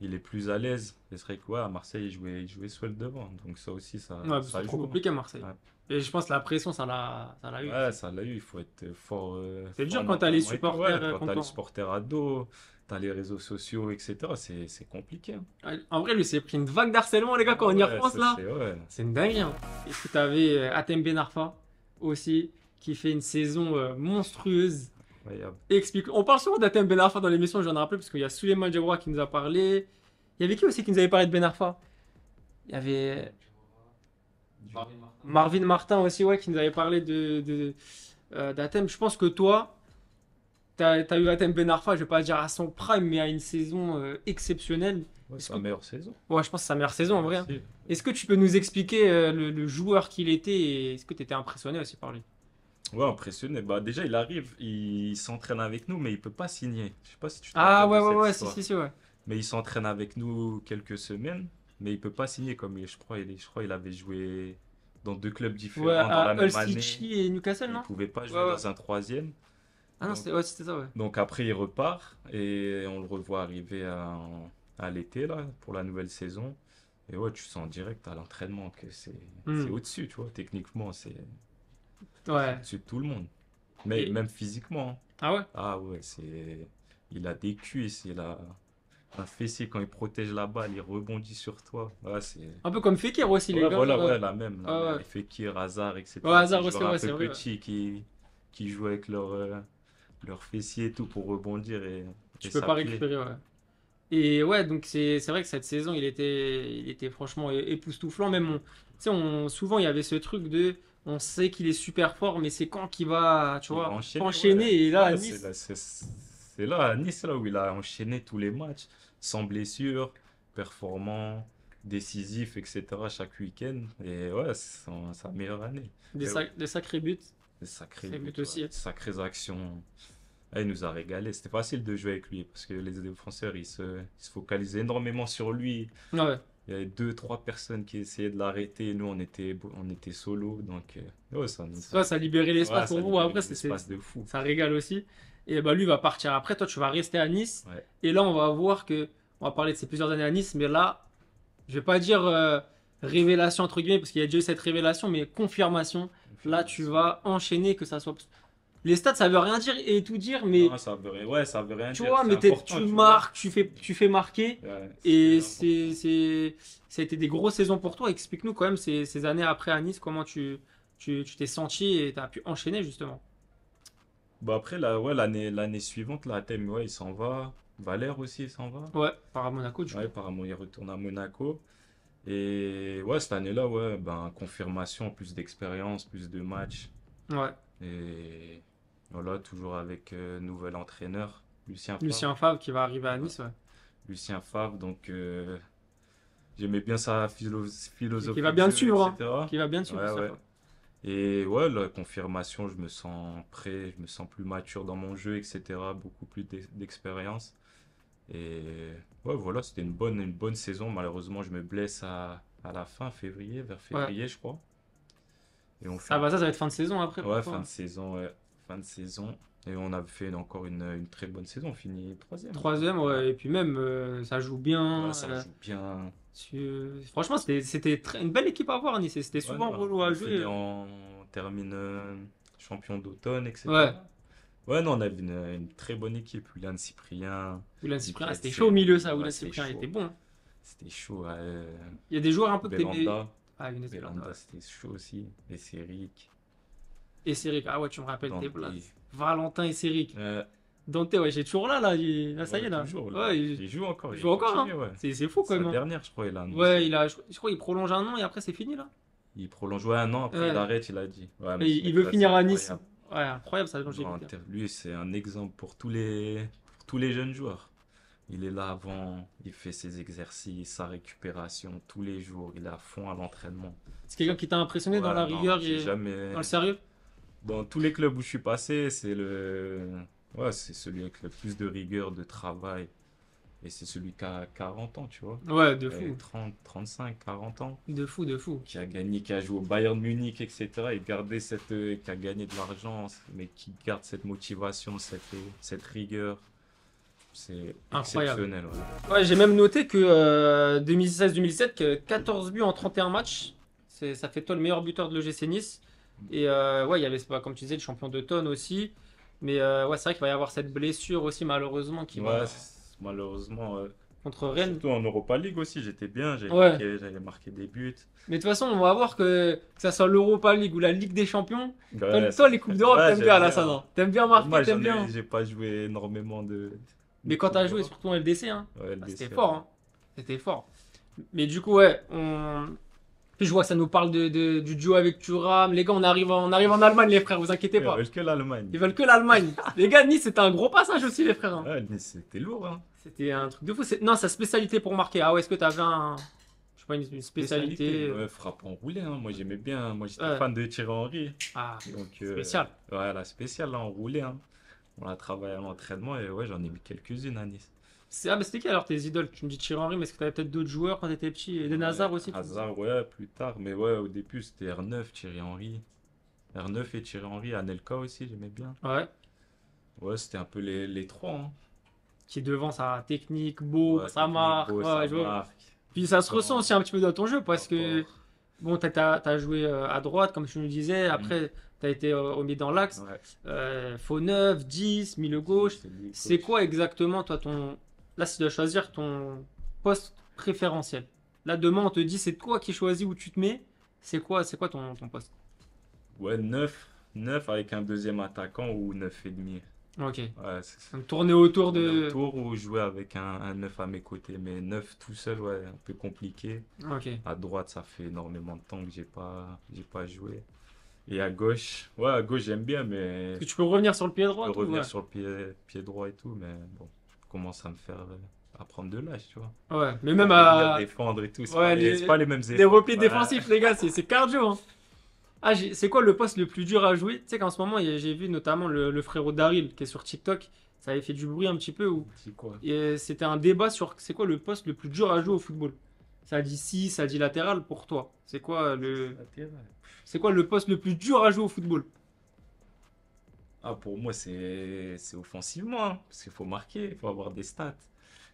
Il est plus à l'aise. Et c'est vrai que ouais, à Marseille, il jouait seul devant. Donc ça aussi, ouais, c'est ça trop joue. Hein. compliqué à Marseille. Ouais. Et je pense que la pression, ça l'a eu. Ouais, ça l'a eu. Il faut être fort, C'est dur fort quand t'as les mentalement et tout. Ouais, supporters quand t'as les contents. supporters à dos, t'as les réseaux sociaux, etc. C'est compliqué. Hein. Ouais, en vrai, lui, c'est pris une vague d'harcèlement, les gars, quand Ah on y ouais, repense ça là. c'est ouais. C'est une dinguerie. Hein. Est-ce que t'avais Atem Ben Arfa aussi, qui fait une saison monstrueuse? Incroyable. Explique. On parle souvent d'Atem Ben Arfa dans l'émission, je viens de rappeler, parce qu'il y a Souleymane Diawara qui nous a parlé. Il y avait qui aussi qui nous avait parlé de Ben Arfa? Il y avait Marvin Martin aussi, ouais, qui nous avait parlé d'Atem. Je pense que toi, t'as eu Atem Ben Arfa, je vais pas dire à son prime, mais à une saison exceptionnelle. Ouais, Est-ce c'est que... la meilleure saison. Ouais, je pense que c'est sa meilleure saison en vrai. Hein. Merci. Est-ce que tu peux nous expliquer le joueur qu'il était et est-ce que tu étais impressionné aussi par lui? Ouais, impressionné. Bah, déjà, il arrive, il s'entraîne avec nous, mais il peut pas signer. Je sais pas si tu te Ah rappelles ouais, de ouais, cette ouais, si, histoire. si, si, ouais. Mais il s'entraîne avec nous quelques semaines, mais il peut pas signer comme je crois il avait joué dans 2 clubs Ouais, différents dans à la Hull même année. City et Newcastle, Il non? pouvait pas Ouais, jouer ouais. dans un troisième. Ah non, Donc, ouais, c'était ça, ouais. donc après, il repart et on le revoit arriver à l'été, là, pour la nouvelle saison. Et ouais, tu sens direct à l'entraînement que c'est Hmm. au-dessus, tu vois. Techniquement, c'est Ouais. au-dessus de tout le monde. Mais Et... même physiquement. Hein. Ah ouais? Ah ouais, il a des cuisses, il a un fessier quand il protège la balle, il rebondit sur toi. Ouais, Un peu comme Fekir aussi, les Ouais, gars. voilà, Ouais, ouais, la même. La ouais. même. Ouais, Les Fekir, Hazard, ouais, etc. hasard Ces aussi, joueurs un ouais, peu c'est vrai. Ouais. petits qui jouent avec leur fessier et tout pour rebondir et Tu peux pas s'appuyer. récupérer, ouais. Et ouais, donc c'est vrai que cette saison, il était franchement époustouflant. Même, tu sais, souvent il y avait ce truc de, on sait qu'il est super fort, mais c'est quand qu'il va, tu Il va vois, enchaîner, ouais. enchaîner. Et là, à Ouais, c'est Nice, là, c'est là, à Nice, là où il a enchaîné tous les matchs, sans blessure, performant, décisif, etc. chaque week-end. Et ouais, c'est sa meilleure année. Et ouais, des sacrés buts, des sacrés sacrés buts, buts ouais, aussi. des sacrées actions. Ah, il nous a régalé. C'était facile de jouer avec lui parce que les défenseurs, ils se focalisaient énormément sur lui. Ouais. Il y avait deux, trois personnes qui essayaient de l'arrêter. Nous, on était solo. Donc, ouais, Ça libérait l'espace ouais, pour ça vous. libérait Après, l'espace de fou. ça régale aussi. Et bah, lui va partir après. Toi, tu vas rester à Nice. Ouais. Et là, on va voir que. On va parler de ses plusieurs années à Nice. Mais là, je vais pas dire révélation entre guillemets, parce qu'il y a déjà eu cette révélation, mais confirmation. Là, tu vas enchaîner, que ça soit. Les stats, ça veut rien dire et tout dire, mais Non, ouais, ça veut rien tu dire. vois, C'est mais important, tu tu marques, tu fais marquer. vois. Ouais, Et important. ça a été des grosses saisons pour toi. Explique-nous quand même ces années après à Nice, comment tu t'es senti et tu as pu enchaîner justement. Bon, après, là, ouais, l'année suivante, là, Thème, ouais, il s'en va. Valère aussi, il s'en va. Ouais, par à Monaco du Ouais, coup. apparemment, il retourne à Monaco. Et ouais, cette année-là, ouais, ben, confirmation, plus d'expérience, plus de matchs. Ouais, Et voilà, toujours avec nouvel entraîneur, Lucien Favre. Lucien Favre qui va arriver à Ouais. Nice, ouais. Lucien Favre, donc j'aimais bien sa Qui philosophie va de bien te jeu, suivre, hein. etc. Qui va bien te suivre, Ouais, Lucien ouais. Favre. Et ouais, la confirmation, je me sens prêt, je me sens plus mature dans mon jeu, etc. Beaucoup plus d'expérience. Et ouais, voilà, c'était une bonne saison. Malheureusement, je me blesse à la fin, février, vers Ouais. février, je crois. Et on fait Ça va, ça va être fin de saison après pour ouais, toi, fin hein. de saison, ouais, fin de saison. Et on a fait encore une très bonne saison. On finit troisième, je crois. Troisième, Ouais, ouais. Et puis même, ça joue ouais, bien. ça joue bien. Franchement, c'était une belle équipe à voir, Nice. Et c'était Ouais, souvent non, relou à jouer. on termine champion d'automne, Ouais. etc. Ouais, non, on avait une très bonne équipe. William Cyprien, William Cyprien, c'était chaud au Mikkelsen. milieu, ça. Ouais, William c'était Cyprien, il était chaud. bon, hein. C'était chaud. Il y a des joueurs un peu que t'aimais. Belanda. Ah, Younes Belhanda, Belanda, ouais. c'était chaud aussi. Et Céric. Et Céric, ah ouais, tu me rappelles tes Dante. places. Valentin et Céric. Euh, Dante, ouais, j'ai toujours là, là, ça y ouais, est, là. toujours. Ouais, Il joue encore. il Il joue encore, continue, hein. ouais. C'est fou quand Sa même, hein. dernière, je crois, il a Ouais, annoncé. je crois qu'il prolonge un an et après c'est fini, là. Il prolonge ouais, un an, après il Ouais. arrête, il a dit. Ouais, Et mais ce il veut mec-là, c'est finir à Nice. incroyable. Ouais, incroyable ça, dont j'ai Genre, vu. lui, c'est un exemple pour tous les jeunes joueurs. Il est là avant, il fait ses exercices, sa récupération tous les jours, il est à fond à l'entraînement. C'est quelqu'un qui t'a impressionné dans Ouais, la non, rigueur j'ai et jamais. dans le sérieux? Dans tous les clubs où je suis passé, ouais, c'est celui avec le plus de rigueur, de travail. Et c'est celui qui a 40 ans, tu vois. Ouais, de Et fou. 30, 35, 40 ans. De fou, de fou. Qui a gagné, qui a joué au Bayern Munich, etc. Et qui a gagné de l'argent, mais qui garde cette motivation, cette rigueur. C'est Incroyable. exceptionnel. Ouais. Ouais, j'ai même noté que 2016-2017, que 14 buts en 31 matchs. Ça fait toi le meilleur buteur de l'OGC Nice. Et ouais, il y avait, comme tu disais, le champion d'automne aussi. Mais ouais, c'est vrai qu'il va y avoir cette blessure aussi, malheureusement, qui Ouais, va malheureusement. contre Rennes. Surtout en Europa League aussi, j'étais bien, Ouais. j'avais marqué des buts. Mais de toute façon, on va voir que ça soit l'Europa League ou la Ligue des Champions. Ouais, Toi, les Coupes d'Europe, ouais, t'aimes j'aime bien, bien. Alassane. T'aimes bien marquer, Moi, t'aimes bien. j'ai pas joué énormément de Mais quand t'as Coupe joué, d'Europe. surtout en LDC, hein, Ouais, bah, LDC, c'était ouais. fort, hein. C'était fort. Mais du coup, ouais, puis je vois que ça nous parle du duo avec Thuram. Les gars, on arrive en Allemagne, les frères, vous inquiétez Ils pas. veulent que l'Allemagne. Ils veulent que l'Allemagne. Les gars, Nice, c'était un gros passage aussi, les frères, hein. Ouais, Nice, c'était lourd, hein. C'était un truc de fou. Non, sa spécialité pour marquer. Ah ouais, est-ce que t'avais je sais pas, une spécialité? Ouais, frappe enroulée, hein. Moi, j'aimais bien. Moi, j'étais Ouais. fan de Thierry Henry. Ah, Donc, spécial. ouais, la spéciale, là, enroulée, hein. On a travaillé à l'entraînement et ouais, j'en ai mis quelques-unes à Nice. Ah, mais c'était qui alors tes idoles? Tu me dis Thierry Henry, mais est-ce que t'avais peut-être d'autres joueurs quand t'étais petit? Et Eden Hazard aussi? Hazard, ouais, plus tard. Mais ouais, au début, c'était R9, Thierry Henry. R9 et Thierry Henry. Anelka aussi, j'aimais bien. Ouais. Ouais, c'était un peu les trois, hein. Qui est devant sa technique, beau, Ouais, ça technique, marque. beau, Ouais, ça je vois. marque. Puis ça se Fort, ressent aussi un petit peu dans ton jeu parce que, fort. bon, t'as joué à droite, comme tu nous disais. Après, t'as été au milieu dans l'axe. Ouais. Faux 9, 10, milieu gauche. C'est lui, C'est coach. quoi exactement, toi, Là, si tu dois choisir ton poste préférentiel. Là, demain, on te dit, c'est toi qui choisis où tu te mets. C'est quoi ton poste? Ouais, 9 avec un deuxième attaquant ou 9 et demi. Ok. Ouais, Donc, tourner autour on est de. autour ou jouer avec un 9 à mes côtés. Mais 9 tout seul, ouais, un peu compliqué. Ok. À droite, ça fait énormément de temps que j'ai pas joué. Et à gauche, ouais, à gauche, j'aime bien, mais Est-ce que tu peux revenir sur le pied je droit peux ou revenir ouais. sur le pied droit et tout. Mais bon, je commence à me faire à prendre de l'âge, tu vois. Ouais, mais même Revenir à. défendre et tout, c'est Ouais, pas les mêmes les efforts. replis Ouais. défensifs, les gars, c'est cardio, hein. Ah, c'est quoi le poste le plus dur à jouer? Tu sais qu'en ce moment, j'ai vu notamment le frérot Daryl qui est sur TikTok. Ça avait fait du bruit un petit peu où C'est quoi? c'était un débat sur c'est quoi le poste le plus dur à jouer au football. Ça a dit si, ça a dit latéral pour toi. C'est quoi le poste le plus dur à jouer au football? Ah, pour moi, c'est offensivement, hein, parce qu'il faut marquer, il faut avoir des stats.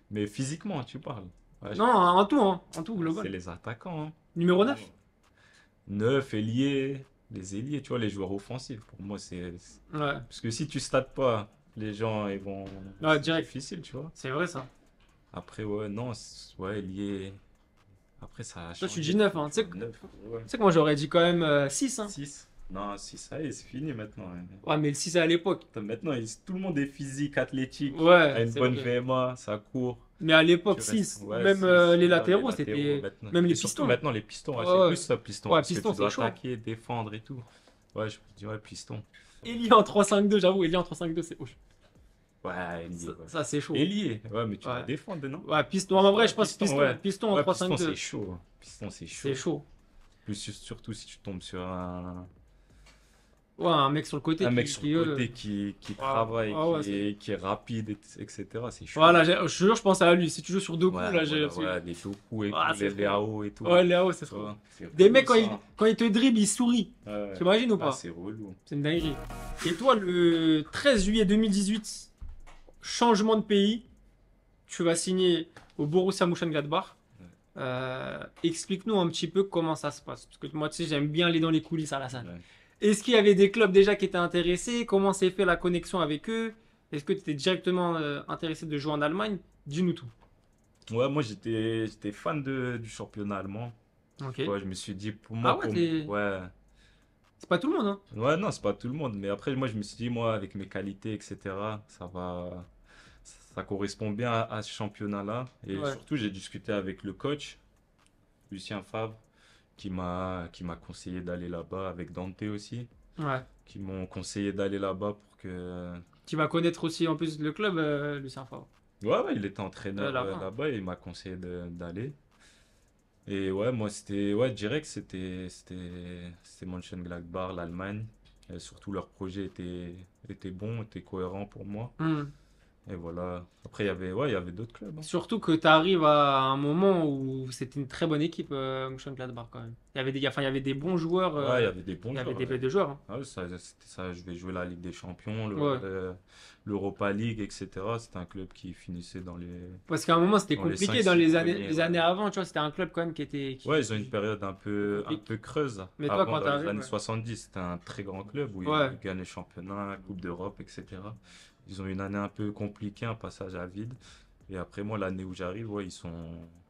Mais physiquement, tu parles. Ouais, Non, en tout c'est global. les attaquants, hein. Numéro 9. Neuf, ailier, les ailiers, tu vois, les joueurs offensifs. Pour moi, Ouais, parce que si tu stats pas, les gens, ils vont. ouais, C'est direct. difficile, tu vois. C'est vrai ça. Après, ouais, non, ouais, ailier. Après, ça a Toi, tu changé dis de 9, fou, hein. tu vois. Neuf, ouais. Tu sais que moi j'aurais dit quand même 6, hein. 6. Non, 6, ça y est, c'est fini maintenant, hein. Ouais, mais le 6 à l'époque. Maintenant, tout le monde est physique, athlétique, a Ouais, une c'est bonne vrai. VMA, ça court. Mais à l'époque, Tu restes. 6. Ouais, Même 6. les Ouais, les latéraux, latéraux c'était. maintenant. Même les Et surtout pistons. maintenant, les pistons, ouais, c'est Ouais, plus ouais. ça, piston, Ouais, parce que piston, tu dois c'est chaud. attaquer, défendre et tout. Ouais, je dirais piston. Elie en 3-5-2, j'avoue, Elie en 3-5-2, c'est ouf. Ouais, ailier, Ça, ouais. ça, c'est chaud. Ailier, ouais, mais tu dois Ouais. défendre, non? Ouais, piston. En vrai, Ouais, je pense piston, ouais. piston en Ouais, piston, 3-5-2. c'est chaud, hein. Piston, c'est C'est chaud. chaud. Surtout si tu tombes sur Ouais, un mec sur le côté un mec sur le qui. côté qui Ah, travaille, ah ouais, qui est rapide, etc. C'est chaud. Voilà, je te jure, je pense à lui. Si tu joues sur deux coups, Ouais, là, voilà, ouais, les Doku et Ah, tout, c'est les trop. Léao et tout. Ouais, Léo, c'est Tu trop. vois, c'est Des mecs, relou, ça. quand ils te dribblent, ils sourient. Ouais. T'imagines ou Ah, pas? c'est relou. C'est une dinguerie. Et toi, le 13 juillet 2018, changement de pays, tu vas signer au Borussia Mönchengladbach. Explique-nous un petit peu comment ça se passe. Parce que moi, tu sais, j'aime bien aller dans les coulisses à la salle. Ouais. Est-ce qu'il y avait des clubs déjà qui étaient intéressés? Comment s'est fait la connexion avec eux? Est-ce que tu étais directement intéressé de jouer en Allemagne? Dis-nous tout. Ouais, moi j'étais fan du championnat allemand. Ok. Ouais, je me suis dit, pour Ah moi, ouais, ouais. c'est pas tout le monde, hein? Ouais, non, c'est pas tout le monde. Mais après, moi je me suis dit, moi, avec mes qualités, etc., ça correspond bien à ce championnat-là. Et Ouais. surtout, j'ai discuté avec le coach, Lucien Favre, qui m'a conseillé d'aller là-bas, avec Dante aussi, Ouais. qui m'ont conseillé d'aller là-bas pour que. Tu vas connaître aussi en plus le club, Lucien Favre. Ouais, ouais, il était entraîneur Là-bas. là-bas et il m'a conseillé d'aller. Et ouais, moi, ouais, direct, c'était Mönchengladbach, l'Allemagne. Et surtout, leur projet était bon, était cohérent pour moi. Hmm. Et voilà. Après, ouais, il y avait d'autres clubs, hein. Surtout que tu arrives à un moment où c'était une très bonne équipe, Mönchengladbach quand même. Il y avait des bons joueurs. Ouais, il y avait des Il bons y avait joueurs. des Ouais. belles de joueurs, hein. Ah ouais, c'était ça. Je vais jouer la Ligue des Champions, Ouais. l'Europa League, etc. C'était un club qui finissait dans les. Parce qu'à un moment, c'était Dans les compliqué 5, 6 premiers, les ouais. années avant, tu vois. C'était un club quand même qui était. Ouais, ils ont une période un compliqué. peu creuse. Mais toi, Avant, quand dans les t'arrives, années ouais. 70, c'était un très grand club où Ouais. ils gagnaient le championnat, la Coupe d'Europe, etc. Ils ont eu une année un peu compliquée, un passage à vide. Et après, moi, l'année où j'arrive, ouais,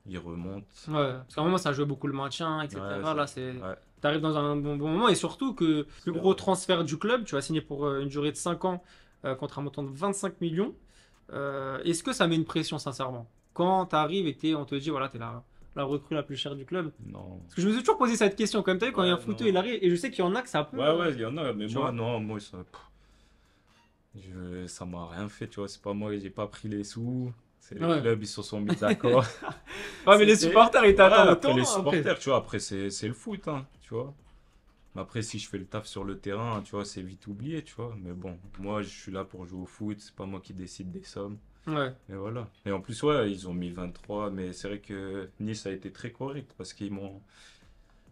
ils remontent. Ouais. Parce qu'à un moment, ça jouait beaucoup le maintien, Ouais, etc. Là, c'est. ouais. T'arrives dans un bon moment et surtout que le gros transfert du club, tu vas signer pour une durée de 5 ans contre un montant de 25 millions. Est-ce que ça met une pression, sincèrement? Quand t'arrives et on te dit, voilà, t'es la recrue la plus chère du club. Non. Parce que je me suis toujours posé cette question, comme t'as vu, quand il y a un Ouais, footeux, non. il arrive, et je sais qu'il y en a que ça peut. Ouais, ouais, il y en a, mais Tu moi, vois. non, moi, ça m'a rien fait, tu vois. C'est pas moi, j'ai pas pris les sous. C'est les Ouais. clubs, ils se sont mis d'accord. Ouais, mais les C'était- supporters, ils Ouais, t'attendent après autant les après. supporters, tu vois, après c'est le foot, hein, tu vois. Mais après, si je fais le taf sur le terrain, tu vois, c'est vite oublié, tu vois. Mais bon, moi, je suis là pour jouer au foot, c'est pas moi qui décide des sommes. Ouais. Et voilà. Et en plus, ouais, ils ont mis 23, mais c'est vrai que Nice a été très correct parce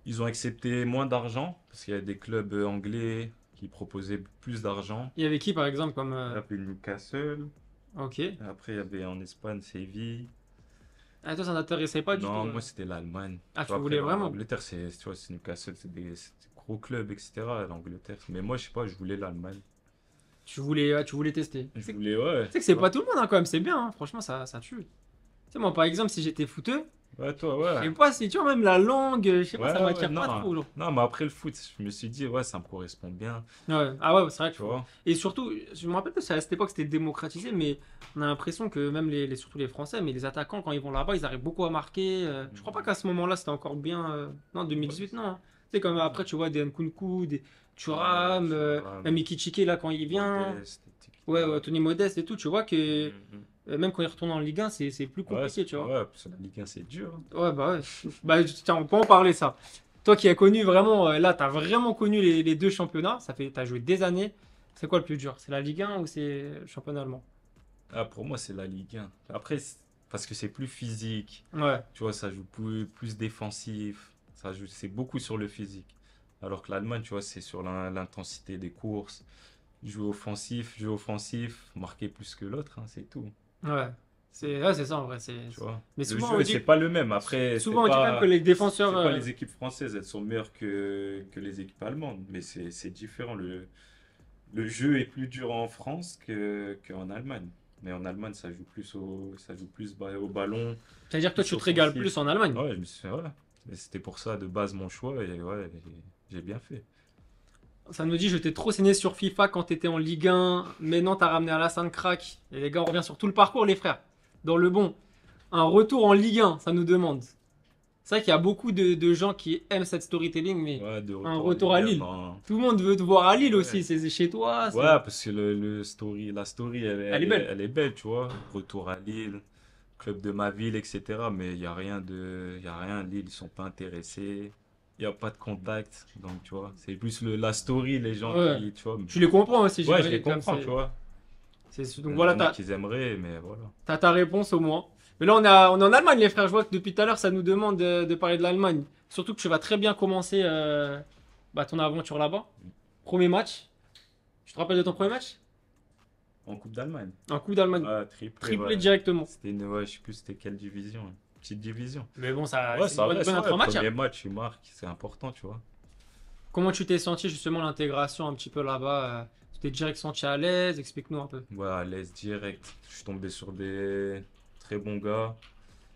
ils ont accepté moins d'argent, parce qu'il y a des clubs anglais qui proposaient plus d'argent. Il y avait qui, par exemple, comme. Après Newcastle, Ok. après il y avait en Espagne Séville. Ah, toi, ça t'intéressait pas du tout. Non, moi c'était l'Allemagne. Ah, Tu tu vois, voulais après, vraiment. l'Angleterre, tu vois, c'est Newcastle, c'est des gros clubs, etc. L'Angleterre. Mais moi, je sais pas, je voulais l'Allemagne. Tu voulais tester. Je voulais, ouais. Tu sais que c'est pas tout le monde, hein, quand même, c'est bien, hein. Franchement, ça tue. Tu sais, moi, par exemple, si j'étais footeux, Ouais, toi, je ouais. sais pas si, tu vois, même la langue, je sais pas, Ouais, ça ouais, m'attire pas non. trop, genre. Non, mais après le foot, je me suis dit, ouais, ça me correspond bien, Ouais. Ah ouais, c'est vrai que tu vois. Et surtout, je me rappelle pas si à cette époque c'était démocratisé, mais on a l'impression que même surtout les Français, mais les attaquants, quand ils vont là-bas, ils arrivent beaucoup à marquer. Je crois pas qu'à ce moment-là, c'était encore bien. Non, 2018, non, hein. Tu sais, comme après, tu vois, des Nkunku, des Thuram, Thuram, même Ekitike, là, quand il vient. Modeste, Ouais, etc. ouais, Tony Modeste et tout, tu vois que Mhm. même quand il retourne en Ligue 1, c'est plus Ouais, compliqué, tu vois. ouais, parce que la Ligue 1, c'est dur, hein. Ouais, bah ouais. Bah, tiens, on peut en parler, ça. Toi qui as connu vraiment, là, tu as vraiment connu les deux championnats. Tu as joué des années. C'est quoi le plus dur? C'est la Ligue 1 ou c'est le championnat allemand? Ah, pour moi, c'est la Ligue 1. Après, parce que c'est plus physique. Ouais, Tu vois, ça joue plus défensif. Ça joue, c'est beaucoup sur le physique. Alors que l'Allemagne, tu vois, c'est sur l'intensité des courses. Jouer offensif, marquer plus que l'autre, hein, c'est tout. ouais. C'est ça en vrai. Tu vois. Mais Le souvent, jeu, c'est pas le même. Après, souvent, on dit quand même que les défenseurs. c'est pas les équipes françaises, elles sont meilleures que les équipes allemandes. Mais c'est différent. Le jeu est plus dur en France qu'en Allemagne. Mais en Allemagne, ça joue plus au ballon, C'est-à-dire que toi, plus tu te régales plus offensif. en Allemagne. Ouais, je me suis fait, ouais. Et c'était pour ça de base mon choix et ouais, j'ai bien fait. Ça nous dit, je t'ai trop saigné sur FIFA quand t'étais en Ligue 1. Maintenant, t'as ramené à la Sainte Crack. Et les gars, on revient sur tout le parcours, les frères. Dans le bon. Un retour en Ligue 1, ça nous demande. C'est vrai qu'il y a beaucoup de gens qui aiment cette storytelling, mais Ouais, de un retour en retour à Ligue 1, Lille. non. Tout le monde veut te voir à Lille Ouais. aussi. C'est chez toi. Ouais, parce que la story, Elle est belle. elle est belle, tu vois. Retour à Lille, club de ma ville, etc. Mais il y a rien. Lille, ils sont pas intéressés. Il n'y a pas de contact. Donc, tu vois, c'est plus la story, les gens Ouais. qui, tu vois. Tu les comprends aussi, Ouais, je les j'imagine. Comme comprends, tu vois. donc Il y voilà, en a qui aimeraient, mais voilà. t'as ta réponse au moins. Mais là, on est en Allemagne, les frères. Je vois que depuis tout à l'heure, ça nous demande de parler de l'Allemagne. Surtout que tu vas très bien commencer ton aventure là-bas. Premier match. Tu te rappelles de ton premier match? En Coupe d'Allemagne. Un coup d'Allemagne. Ouais, triplé, Triplé ouais. directement. Ouais, je sais plus c'était quelle division, hein. Petite division. Mais bon, ça, Ouais, c'est une ça reste, bonne ouais. entrée en Premier matière. match, tu marques, c'est important, tu vois. Comment tu t'es senti justement l'intégration un petit peu là-bas Tu t'es direct senti à l'aise? Explique-nous un peu. Ouais, à l'aise direct. Je suis tombé sur des très bons gars.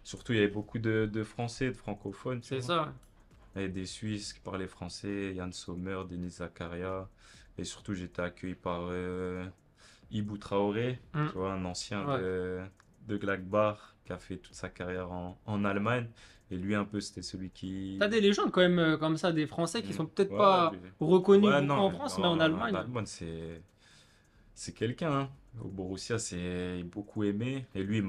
Surtout, il y avait beaucoup de Français, de francophones, tu C'est vois. ça. Il y avait des Suisses qui parlaient français, Yann Sommer, Denis Zakaria. Et surtout, j'étais accueilli par Ibou Traoré, Hmm. tu vois, un ancien Ouais. de Gladbach qui a fait toute sa carrière en Allemagne. Et lui, un peu, c'était celui T'as qui. des légendes quand même comme ça, des Français qui Mm. sont peut-être Ouais, pas reconnus ouais, beaucoup non, en France, mais en Allemagne. l'Allemagne, c'est quelqu'un, hein. Au Borussia, c'est beaucoup aimé. Et lui, il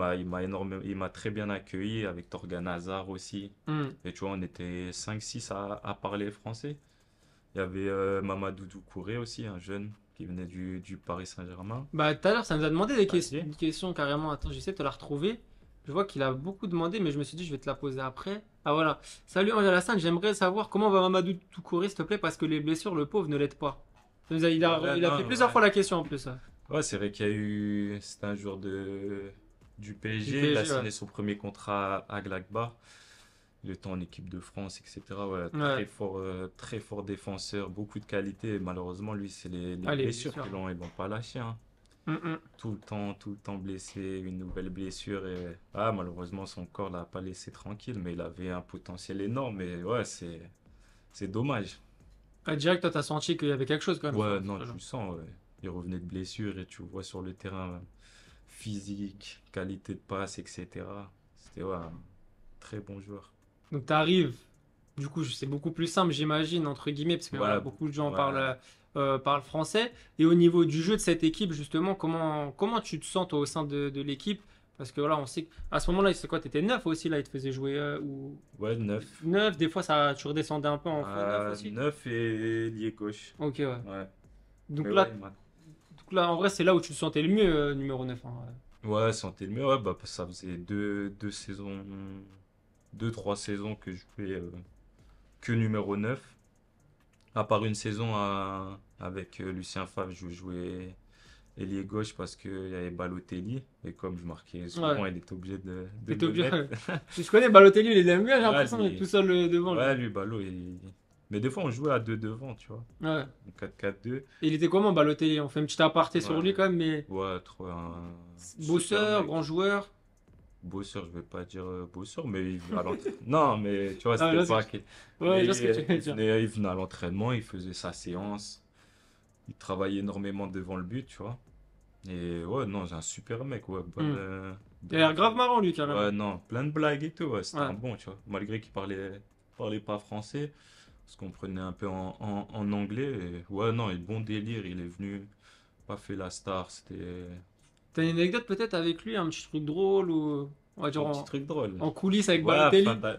m'a très bien accueilli avec Torgan Hazard aussi. Hmm. Et tu vois, on était 5 6 à parler français. Il y avait Mamadou Doucouré aussi, un jeune qui venait du Paris Saint-Germain. Bah, tout à l'heure, ça nous a demandé des Vas-y. une question carrément. Attends, j'essaie de te la retrouver. Je vois qu'il a beaucoup demandé, mais je me suis dit, je vais te la poser après. Ah voilà. Salut Angèle Alassane, j'aimerais savoir comment va Mamadou Toucouré, s'il te plaît, parce que les blessures, le pauvre, ne l'aident pas. Ouais, Il a fait non, plusieurs ouais. fois la question en plus. Ouais, c'est vrai qu'il y a eu. C'était un joueur du Du PSG. Il a PSG, ouais. signé son premier contrat à Gladbach. Il était en équipe de France, etc. Ouais, Ouais. très fort défenseur, beaucoup de qualité. Et malheureusement, lui, c'est les Ah, les blessures blessures. ils l'ont pas lâché, hein. Hum. Tout le temps blessé, une nouvelle blessure. Et malheureusement, son corps l'a pas laissé tranquille, mais il avait un potentiel énorme. Mais ouais, c'est dommage. Ah, direct, toi, t'as senti qu'il y avait quelque chose quand même. Ouais, non, tu le sens, ouais. Il revenait de blessure et tu le vois sur le terrain, physique, qualité de passe, etc. C'était ouais, un très bon joueur. Donc, t'arrives. Du coup, c'est beaucoup plus simple, j'imagine, entre guillemets, parce que voilà, Ouais, beaucoup de gens ouais. parlent français. Et au niveau du jeu de cette équipe, justement, comment tu te sens, toi, au sein de l'équipe? Parce que voilà, on sait qu'à ce moment-là, c'est quoi? T'étais neuf aussi, là, ils te faisaient jouer ou Ouais, 9. neuf, des fois, tu redescendais un peu en faux neuf aussi. 9 et lié gauche. Ok, ouais. Ouais. Donc Mais là, ouais, en vrai, c'est là où tu te sentais le mieux, numéro 9, hein, ouais, sentais le mieux. Ouais, bah, ça faisait deux saisons, 3 saisons que je jouais que numéro 9. À part une saison avec Lucien Favre, je jouais ailier gauche parce qu'il y avait Balotelli. Et comme je marquais ouais. Ouais. souvent, il était obligé de T'étais me obligé. mettre. Je connais Balotelli, il aime bien, j'ai Ouais, l'impression d'être tout seul devant lui. ouais, lui, Balo, mais des fois, on jouait à deux devant, tu vois. Ouais. En 4-4-2. Et il était comment Balotelli? On fait une petite aparté sur lui Ouais, quand même, mais ouais, trop un super bosseur, mec. grand joueur. Bosseur, je vais pas dire bosseur, mais il venait à l'entraînement. Non, mais tu vois, Ah, c'était là, pas. ouais, je Mais vois ce que tu veux dire. il venait à l'entraînement, il faisait sa séance, il travaillait énormément devant le but, tu vois. Et ouais, non, c'est un super mec, ouais. Hmm. Il a l'air grave marrant, lui, carrément. Ouais, non, plein de blagues et tout, ouais, c'était Ouais. un bon, tu vois. Malgré qu'il parlait pas français, parce qu'on prenait un peu en anglais. Et ouais, non, il bon délire, il est venu, pas fait la star, c'était T'as une anecdote peut-être avec lui, un petit truc drôle ou on va dire un petit truc drôle. en coulisses avec Ouais, enfin, Balotelli?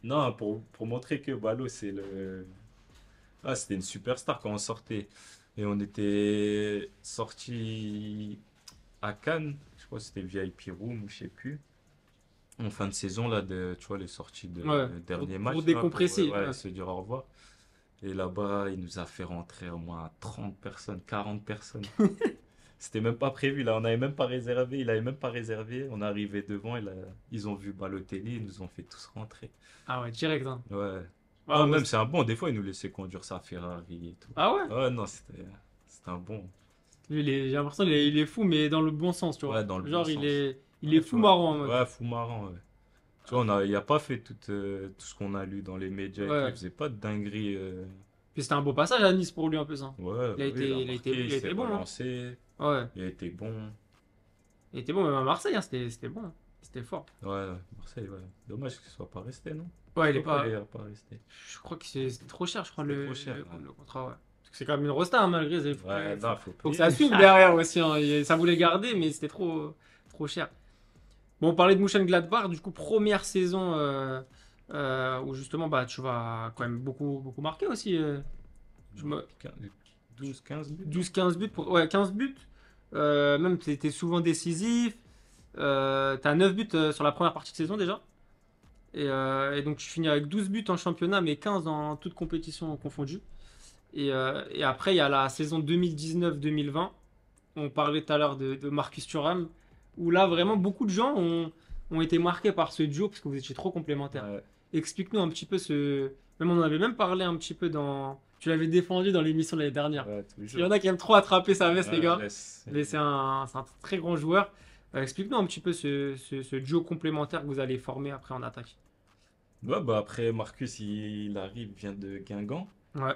Non, pour montrer que Ballot, c'est le. Ah, c'était une superstar quand on sortait. Et on était sorti à Cannes, je crois que c'était VIP Room ou je sais plus. En fin de saison, là, tu vois, les sorties de Ouais, dernier pour match, là, pour décompresser. ouais, Ouais. se dire au revoir. Et là-bas, il nous a fait rentrer au moins 30 personnes, 40 personnes. C'était même pas prévu, là, on n'avait même pas réservé, il avait même pas réservé. On est arrivé devant, et là, ils ont vu Balotelli, ils nous ont fait tous rentrer. Ah ouais, direct, hein. Ouais. Ah, Ouais, moi, même c'est un bon, des fois, il nous laissait conduire sa Ferrari et tout. ah ouais? Ouais, non, c'était un bon. Lui, j'ai l'impression qu'il est fou, mais dans le bon sens, tu vois. Ouais, dans le bon Genre, il sens. est, il est Ouais, tu fou vois. marrant en mode. Ouais, fou marrant, ouais. Tu vois, il a pas fait tout ce qu'on a lu dans les médias et tout. Il Ouais. faisait pas de dinguerie. Puis c'était un beau passage à Nice pour lui en plus, hein. Ouais, Il a bah oui, il a été, il a été, marqué, il il a s'est été bon, hein. relancé, Ouais. il a été bon. Il était bon, même à Marseille, hein, c'était bon, hein. C'était fort. Ouais, Marseille, ouais. Dommage qu'il soit pas resté, non? Ouais, Je sais il est pas pourquoi il pas. est pas resté. Je crois que c'était trop cher, je crois, C'était trop cher, ouais. le contrat, ouais. Parce que c'est quand même une rosta, hein, malgré. Il faut Ouais, non, faut faut que ça payer. suive derrière aussi, hein. Ça voulait garder, mais c'était trop cher. Bon, on parlait de Mönchengladbach, du coup, première saison où justement, bah, tu vas quand même beaucoup marquer aussi. Je me- 12, 15 buts, non? 12-15 buts ouais, 15 buts. Même, tu étais souvent décisif. T'as 9 buts sur la première partie de saison déjà. Et donc, tu finis avec 12 buts en championnat, mais 15 dans toute compétition confondue. Et après, il y a la saison 2019-2020. On parlait tout à l'heure de Marcus Thuram, où là, vraiment, beaucoup de gens ont été marqués par ce duo parce que vous étiez trop complémentaires. Ouais, Explique-nous un petit peu ce. Même on en avait même parlé un petit peu dans. Tu l'avais défendu dans l'émission de l'année dernière. ouais, Il y toujours. en a qui aiment trop attraper sa veste, les Ouais, je gars. laisse. Mais c'est un très grand joueur. Explique-nous un petit peu ce duo complémentaire que vous allez former après en attaque. Ouais, bah après, Marcus, il arrive, il vient de Guingamp. Ouais,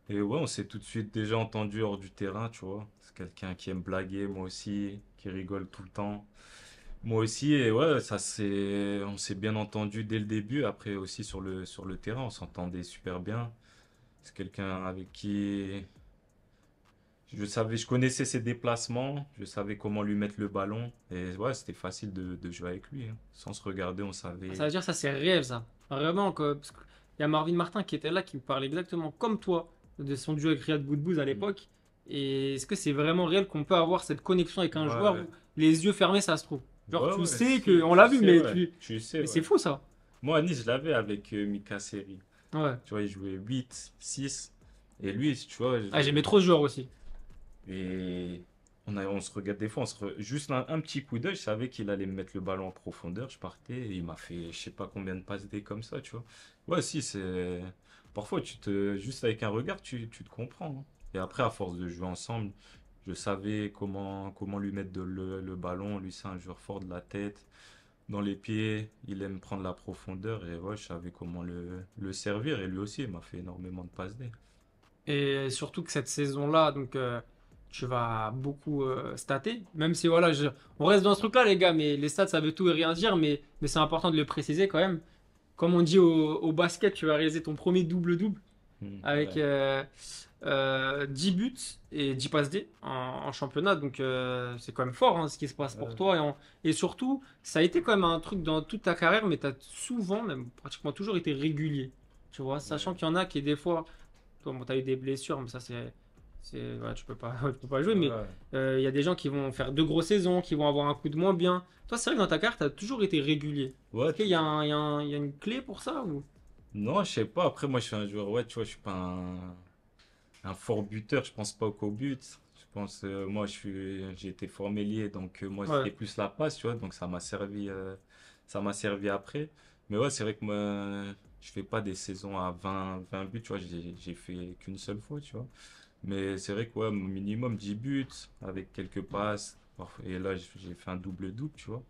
Et ouais, on s'est tout de suite déjà entendu hors du terrain, tu vois. C'est quelqu'un qui aime blaguer, moi aussi, qui rigole tout le temps. Moi aussi, et ouais, on s'est bien entendu dès le début. Après aussi sur le terrain, on s'entendait super bien. C'est quelqu'un avec qui je connaissais ses déplacements, je savais comment lui mettre le ballon. Et ouais, c'était facile de jouer avec lui, hein. Sans se regarder, on ça savait. veut dire ça c'est réel ça. Vraiment, parce qu'il y a Marvin Martin qui était là, qui me parlait exactement comme toi de son duo avec Riyad Boudbouz à Mm. l'époque. Et est-ce que c'est vraiment réel qu'on peut avoir cette connexion avec un joueur Ouais, où les yeux fermés ça se trouve? Genre ouais, tu ouais, sais que, on tu l'a vu, sais, mais ouais. Tu sais, mais c'est ouais. fou ça. Moi, à Nice, je l'avais avec Mika Seri. Ouais. Tu vois, il jouait 8 6. Et lui, tu vois, Ah, j'aimais trop ce joueur aussi. et on se regarde des fois, juste un petit coup d'œil, je savais qu'il allait me mettre le ballon en profondeur, je partais et il m'a fait je sais pas combien de passes D comme ça, tu vois. Ouais, si, c'est. Parfois, juste avec un regard, tu te comprends, hein. Et après, à force de jouer ensemble, je savais comment lui mettre le ballon. Lui, c'est un joueur fort de la tête, dans les pieds, il aime prendre la profondeur et ouais, je savais comment le servir. Et lui aussi, il m'a fait énormément de passes D. Et surtout que cette saison-là, donc tu vas beaucoup stater. Même si voilà, on reste dans ce truc-là, les gars, mais les stats ça veut tout et rien dire, mais c'est important de le préciser quand même. Comme on dit au basket, tu vas réaliser ton premier double-double avec Ouais. 10 buts et 10 passes D en championnat. Donc c'est quand même fort, hein, ce qui se passe pour Ouais. toi. Et surtout, ça a été quand même un truc dans toute ta carrière, mais tu as souvent, même pratiquement toujours été régulier. Tu vois, sachant Ouais. qu'il y en a qui, des fois, toi, bon, tu as eu des blessures, mais ça, ouais, tu peux pas jouer. Mais Ouais. il y a des gens qui vont faire deux grosses saisons, qui vont avoir un coup de moins bien. Toi, c'est vrai que dans ta carrière, tu as toujours été régulier. Ouais, Est-ce qu'il y a, il y a une clé pour ça ou... non, je sais pas. Après, moi, je suis un joueur, ouais, tu vois, je suis pas un fort buteur. Je pense pas qu'au but. Je pense, moi, j'ai été formé lié, donc moi, Ouais. c'était plus la passe, tu vois, donc ça m'a servi après. Mais ouais, c'est vrai que moi, je fais pas des saisons à 20 buts, tu vois, j'ai fait qu'une seule fois, tu vois. Mais c'est vrai que, ouais, mon minimum 10 buts avec quelques passes. Et là, j'ai fait un double-double, tu vois.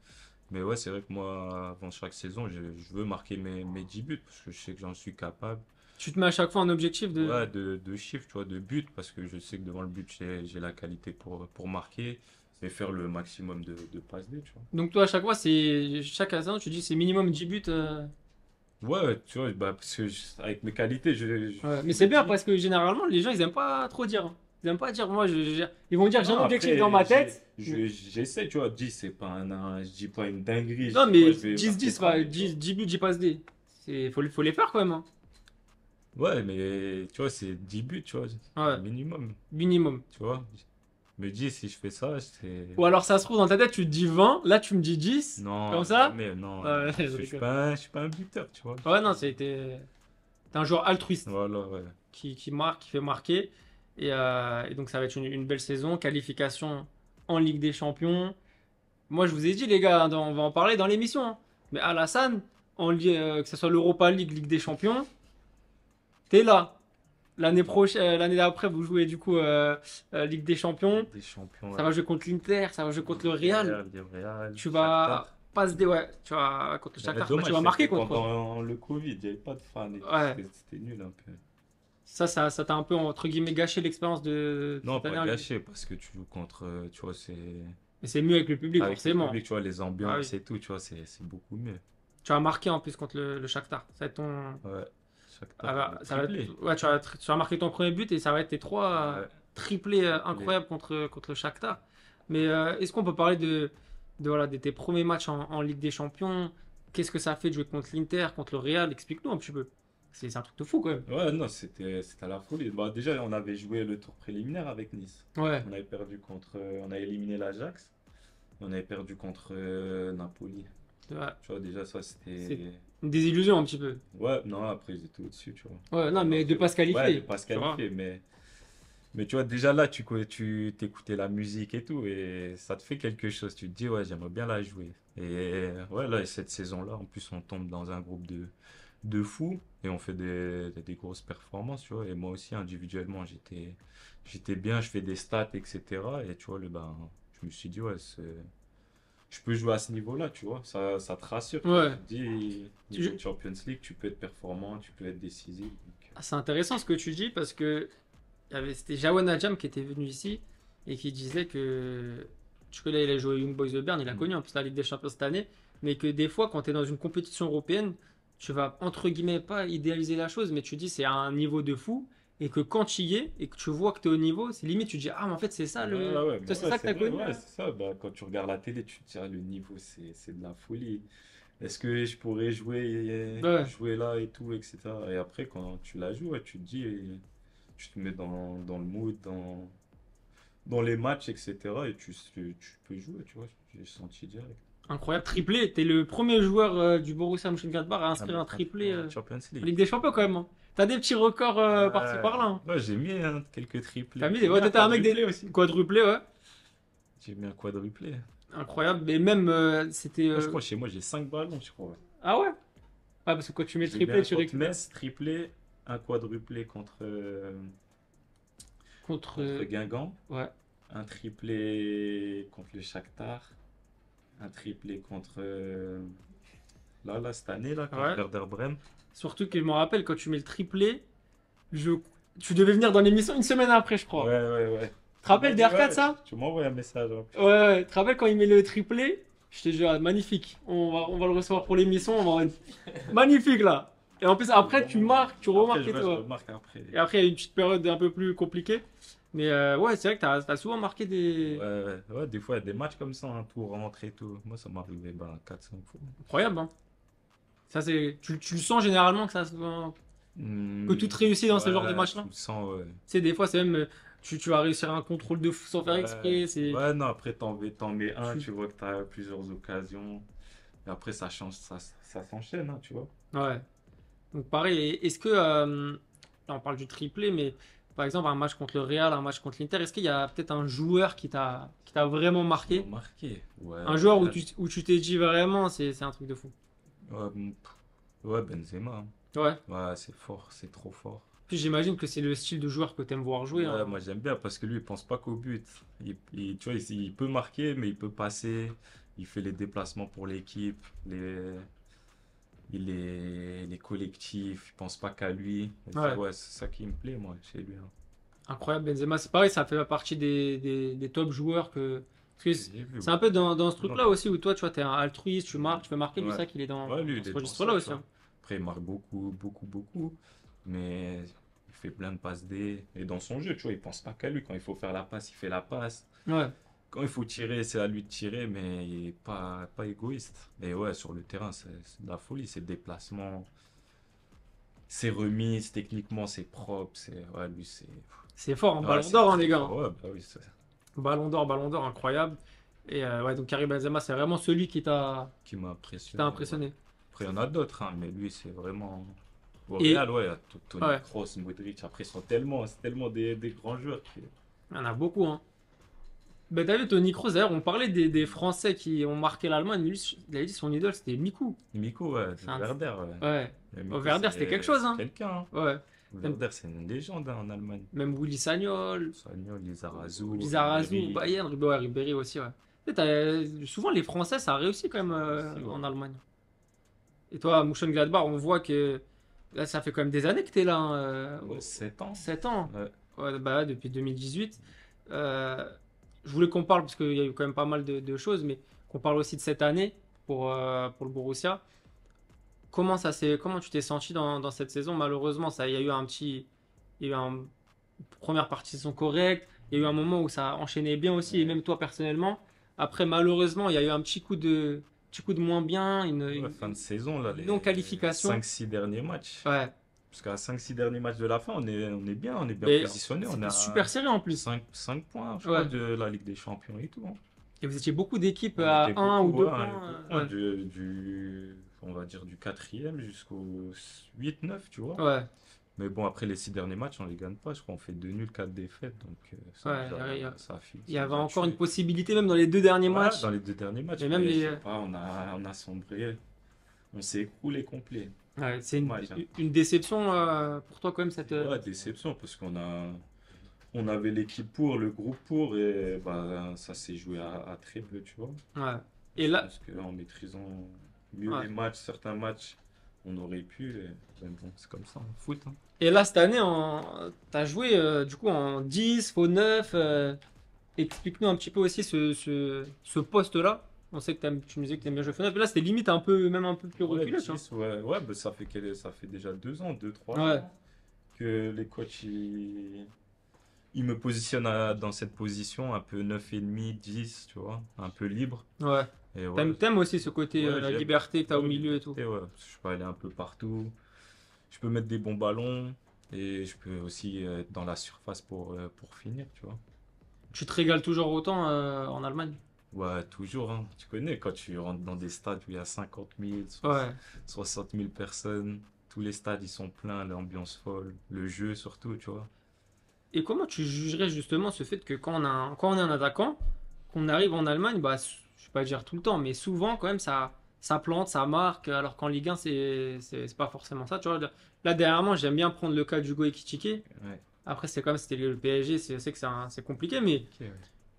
Mais ouais, c'est vrai que moi, avant chaque saison, je veux marquer mes 10 buts parce que je sais que j'en suis capable. Tu te mets à chaque fois un objectif de... Ouais, de chiffres, tu vois, de buts parce que je sais que devant le but, j'ai la qualité pour marquer et faire le maximum de passes D, tu Donc toi, à chaque fois, c'est chaque saison, tu dis c'est minimum 10 buts. vois. Ouais, tu vois, bah, parce que avec mes qualités, Ouais. Mais je me c'est bien dis. parce que généralement, les gens, ils aiment pas trop dire, hein. Ils aiment pas dire, moi, ils vont dire j'ai Non, un objectif dans après, ma tête. j'essaie, tu vois, 10 c'est pas je dis pas une dinguerie, je Non, dis pas mais je vais dix marquer dix 30 va, buts, tu vois. 10 buts, 10 passes D. Faut les faire quand même. Hein. Ouais, mais tu vois, c'est 10 buts, tu vois, Ouais, minimum, minimum. tu vois. Je me dis, si je fais ça, c'est. Ou alors ça se trouve dans ta tête, tu te dis 20, là tu me dis 10, comme Non, ça. jamais, non, non. Ouais, je Je suis rigole. pas un, je suis pas un buteur, tu vois. Ouais, non, t'es un joueur altruiste Voilà, ouais. qui marque, qui fait marquer. Et donc ça va être une belle saison. Qualification en Ligue des Champions. Moi, je vous ai dit, les gars, on va en parler dans l'émission. Hein. Mais Alassane, que ce soit l'Europa League, Ligue des Champions, t'es là. L'année prochaine, l'année d'après, vous jouez du coup Ligue des Champions. Ligue des champions, Ça ouais. va jouer contre l'Inter, ça va jouer contre le Real. Le Real, Tu vas Shakhtar. pas se dé... Ouais, tu vas contre le Shakhtar. Bah, tu Dommage, vas marquer c'était contre eux. pendant le Covid, il n'y avait pas de fans et tout. Ouais. C'était nul un peu. Ça t'a un peu, entre guillemets, gâché l'expérience de Non, cette pas année. En Ligue. gâché, parce que tu joues contre, tu vois, c'est. Mais c'est mieux avec le public, Avec le forcément. public, tu vois, les Ah oui. ambiances et tout, tu vois, c'est beaucoup mieux. Tu vas marquer en plus contre le Shakhtar. Ça va être ton. Ouais. Ah Shakhtar, bah, le ça va triplé. ouais, tu vas marquer ton premier but et ça va être tes trois Ouais, triplés triplé. incroyables contre le Shakhtar. Mais est-ce qu'on peut parler voilà, de tes premiers matchs en Ligue des Champions? Qu'est-ce que ça fait de jouer contre l'Inter, contre le Real? Explique-nous un petit peu. C'est un truc de fou quand même. Ouais, non, c'était à la folie. Bah, déjà, on avait joué le tour préliminaire avec Nice. Ouais, On avait perdu contre. On a éliminé l'Ajax. On avait perdu contre Napoli. ouais. Tu vois, déjà, ça, C'est c'était. une désillusion un petit peu. Ouais, non, après, ils étaient au-dessus, tu vois. Ouais, non, On a mais de fait. pas se Ouais, de qualifier. pas se Tu vois. qualifier, mais tu vois, déjà là, tu t'écoutais la musique et tout, et ça te fait quelque chose. Tu te dis, ouais, j'aimerais bien la jouer. Et ouais, là, cette saison-là, en plus, on tombe dans un groupe de fous, et on fait des grosses performances, tu vois. Et moi aussi, individuellement, j'étais bien, je fais des stats, etc. Et tu vois, je me suis dit, ouais, je peux jouer à ce niveau-là, tu vois. Ça te rassure, tu vois. Ouais. Tu te dis, Tu- niveau Champions League, tu peux être performant, tu peux être décisif. Ah, c'est intéressant ce que tu dis parce que c'était Jawan Adjam qui était venu ici et qui disait que tu connais, il a joué Young Boys de Berne, il a Mm. connu en plus la Ligue des Champions cette année, mais que des fois quand tu es dans une compétition européenne, tu vas entre guillemets pas idéaliser la chose, mais tu dis c'est à un niveau de fou et que quand tu y es et que tu vois que tu es au niveau, c'est limite tu dis ah mais en fait c'est ça Ouais, le ouais, toi mais c'est ouais, ça que c'est tu as vrai, connu. ouais, Hein. c'est ça. Bah, quand tu regardes la télé, tu te dis, ah, le niveau, c'est de la folie. Est-ce que je pourrais Ouais, jouer là et tout, etc. Et après, quand tu la joues, ouais, tu te dis, tu te mets dans le mood, dans les matchs, etc. Et tu peux jouer, tu vois. J'ai senti direct. incroyable triplé, tu es le premier joueur du Borussia Mönchengladbach à Ah, inscrire mais un triplé en Champions en League. Ligue des Champions quand même. Hein. T'as des petits records par-ci Ouais, par-là. Hein. ouais, j'ai mis hein, quelques triplés. T'as mis J'ai mis ouais, un t'étais un mec quadruplé des aussi. quadruplés, ouais. J'ai mis un quadruplé. Incroyable. Mais même, c'était. Moi, je crois, chez moi, j'ai 5 ballons, je crois. Ah ouais? Ah, parce que quand tu mets le J'ai mis triplé, un tu contre récupères. Metz, triplé, un quadruplé Contre. contre Guingamp, Ouais. un triplé contre le Shakhtar, un triplé contre là cette année là contre Ouais. Werder Bremen. Surtout que je me rappelle, quand tu mets le triplé, je... tu devais venir dans l'émission une semaine après, je Ouais, crois. ouais, ouais. Tu te rappelles des arcades, Ouais, ça? tu m'envoies un message en plus. Ouais, ouais. Tu te rappelles quand il met le triplé? Je te jure, magnifique. On va le recevoir pour l'émission. Magnifique, là. Et en plus, après, tu marques, tu remarques Après, et je tout. remarque après. Et après, il y a une petite période un peu plus compliquée. Mais ouais, c'est vrai que t'as souvent marqué Ouais, des. ouais, ouais, des fois, il y a des matchs comme ça, un tour rentré et tout. Moi, ça m'arrivait 4-5 fois. Incroyable, hein. Ça, c'est. Tu le sens généralement que tout réussit dans ce genre de Ouais, match-là. tu le sens, ouais. Tu sais, des fois, c'est même. Tu vas réussir un contrôle de fou sans faire Ouais, exprès. C'est. ouais, non, après, t'en mets un, Tu- tu vois que t'as plusieurs occasions. Et après, ça change, ça s'enchaîne, hein, tu vois. Ouais. Donc, pareil, est-ce que. Là, on parle du triplé, mais par exemple, un match contre le Real, un match contre l'Inter, est-ce qu'il y a peut-être un joueur qui t'a vraiment Qui m'a marqué? marqué. Ouais, Un joueur il y a- où tu t'es dit vraiment, c'est un truc de fou. ouais, ouais, Benzema, hein. Ouais. Ouais, c'est fort, c'est trop fort. Puis j'imagine que c'est le style de joueur que t'aimes voir jouer. Ouais, Hein. moi j'aime bien parce que lui, il pense pas qu'au but. Tu vois, il peut marquer, mais il peut passer. Il fait les déplacements pour l'équipe, les collectifs. Il pense pas qu'à lui. Et Ouais. ouais, c'est ça qui me plaît, moi, chez lui, hein. Incroyable, Benzema. C'est pareil, ça fait partie des top joueurs que. Parce que J'ai vu, c'est ouais. un peu dans ce Non, truc-là aussi où toi, tu vois, t'es un altruiste, tu marques, tu veux marquer, lui, ouais. ça qu'il est Ouais, lui, dans il ce est dans registre-là ça, tu aussi. vois. Hein. Après, il marque beaucoup, beaucoup, beaucoup. Mais il fait plein de passes D. Et dans son jeu, tu vois, il pense pas qu'à lui. Quand il faut faire la passe, il fait la passe. Ouais. Quand il faut tirer, c'est à lui de tirer, mais il est pas égoïste. Et ouais, sur le terrain, c'est de la folie. Ses déplacements, ses remises, techniquement, c'est propre. Ouais, lui, c'est. C'est fort, hein, Ouais, Ballon c'est d'Or, hein, très les gars. fort. Hein. Ouais, bah oui, Ballon d'Or, incroyable. Et ouais, donc Karim Benzema, c'est vraiment celui qui m'a qui t'a impressionné. Ouais. impressionné. Après, il y en a d'autres, hein, mais lui, c'est vraiment. Au Et Real, ouais, il y a Toni ouais, Kroos, Modric. Après, ils sont c'est tellement des grands joueurs. il y en a beaucoup, hein. Ben, t'as vu, Toni Kroos, d'ailleurs, on parlait des Français qui ont marqué l'Allemagne. Lui, il a dit son idole, c'était Mikou. Miku, ouais, C'est un... Werder, ouais. Ouais. Mais Au Miku, Werder, c'était quelque chose, c'est hein. quelqu'un, hein. Ouais. Même, Werder, c'est une légende hein, en Allemagne. même Willy Sagnol, Sagnol, Lizarazu, Lizarazu, Ribéry. Bayern, ouais, Ribéry aussi, ouais. Tu sais, souvent, les Français, ça réussit quand même Aussi, ouais. en Allemagne. Et toi, Mönchengladbach, on voit que là, ça fait quand même des années que t'es là, hein, Ouais, 7 ans. 7 ans. Ouais. Ouais, bah, depuis 2018. Euh, je voulais qu'on parle, parce qu'il y a eu quand même pas mal de choses, mais qu'on parle aussi de cette année pour le Borussia. Comment tu t'es senti dans cette saison? Malheureusement, il y a eu il y a eu une première partie de saison correcte. Il y a eu un moment où ça a enchaîné bien aussi, et Ouais. même toi personnellement. Après, malheureusement, il y a eu un petit coup de moins bien, Ouais, fin de saison, là, une les non-qualification. 5-6 derniers matchs. Ouais. Parce qu'à 5-6 derniers matchs de la fin, on est bien Et positionné. On est c'était à super serré en plus. 5 points, je crois, Ouais. de la Ligue des Champions et tout, hein. Et vous étiez beaucoup d'équipes On à était un ou beaucoup, deux ouais, points. Ouais. on va dire du quatrième jusqu'au 8-9, tu vois. Ouais. Mais bon, après les 6 derniers matchs, on les gagne pas. Je crois qu'on fait 2 nuls, 4 défaites. Donc Ouais, ça a fini. il y Ça avait nous a encore une tués. possibilité, même dans les deux derniers Voilà, matchs. dans les 2 derniers matchs. Et même Mais je les. sais pas, on a sombré. On s'est écroulé complet. Ouais, c'est Dommage, hein. une déception pour toi, quand même, cette. Ouais, déception, parce on avait l'équipe pour, le groupe pour, et bah, ça s'est joué à très peu, tu vois. Ouais. Et Je là. pense qu'en maîtrisant mieux Ouais. les matchs, certains matchs, on aurait pu. Mais bon, c'est comme ça, en foot, hein. Et là, cette année, t'as joué du coup en 10, faux 9. Explique-nous un petit peu aussi ce poste-là. On sait que tu me disais que t'aimes bien jouer faux 9. Mais là, c'était limite même un peu plus Ouais, reculé, tu 10, ouais, ouais bah, ça fait déjà 2 ans, 3 ans vois. Ouais. que les coachs ils me positionnent dans cette position, un peu 9,5, 10, tu vois, un peu libre. Ouais. Et ouais, T'aimes aussi ce côté, ouais, la j'aime. liberté que t'as au Ouais, milieu et tout. liberté, ouais. Je peux aller un peu partout. Je peux mettre des bons ballons et je peux aussi être dans la surface pour finir, tu vois. Tu te régales toujours autant en Allemagne? Ouais, toujours, hein. Tu connais quand tu rentres dans des stades où il y a 50 000, Ouais. 60 000 personnes, tous les stades ils sont pleins, l'ambiance folle, le jeu surtout, tu vois. Et comment tu jugerais justement ce fait que quand on est un attaquant, qu'on arrive en Allemagne, bah, je vais pas dire tout le temps, mais souvent quand même ça plante, ça marque, alors qu'en Ligue 1 c'est pas forcément ça. Tu vois, là dernièrement j'aime bien prendre le cas d'Hugo Ekitike. Ouais, Après c'est comme c'était le PSG, c'est que c'est compliqué, mais ok, ouais.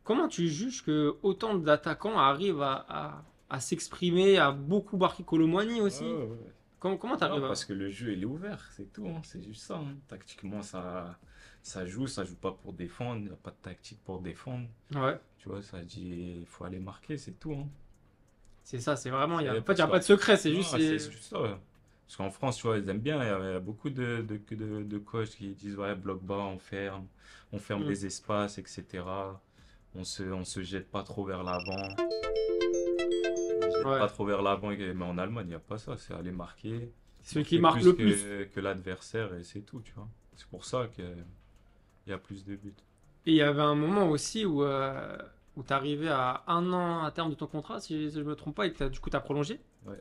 comment tu juges que autant d'attaquants arrivent à s'exprimer, à beaucoup marquer Colomboigny Ouais, aussi? ouais, ouais. Comment Non, t'arrives à... parce que le jeu il est ouvert, c'est tout, hein. C'est juste ça, hein. Tactiquement ça joue pas pour défendre, il n'y a pas de tactique pour défendre. Ouais, Tu vois, ça dit il faut aller marquer, c'est tout, hein. c'est ça, c'est vraiment... En fait, il Parce n'y a qu'en pas de secret, c'est non, juste... c'est juste ça, ouais. Parce qu'en France, tu vois, ils aiment bien. Il y a beaucoup de coachs qui disent, ouais, bloc bas, on ferme Hmm. les espaces, etc. On se jette pas trop vers l'avant. On se jette Ouais. pas trop vers l'avant. Mais en Allemagne, il n'y a pas ça. C'est aller marquer, C'est celui qui marquer marque plus le plus. que l'adversaire et c'est tout, tu vois. C'est pour ça qu'il y a plus de buts. Et il y avait un moment aussi où tu arrivais à un an à terme de ton contrat, si je ne me trompe pas, et que du coup tu as prolongé. Ouais.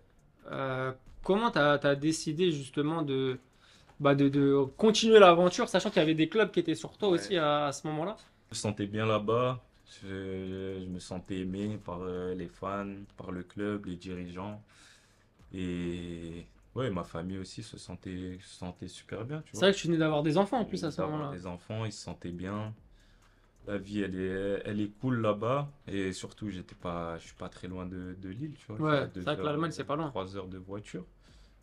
Euh, comment tu as décidé justement de continuer l'aventure, sachant qu'il y avait des clubs qui étaient sur toi Ouais. aussi à ce moment-là? Je me sentais bien là-bas. Je me sentais aimé par les fans, par le club, les dirigeants. Et ouais, ma famille aussi se sentait super bien, tu C'est vois. vrai que tu venais d'avoir des enfants en plus à ce D'avoir moment-là. des enfants, ils se sentaient bien. La vie, elle est cool là-bas. Et surtout, je suis pas très loin de Lille, tu vois. Je suis à Ouais, c'est vrai que l'Allemagne c'est pas loin. 3 heures de voiture.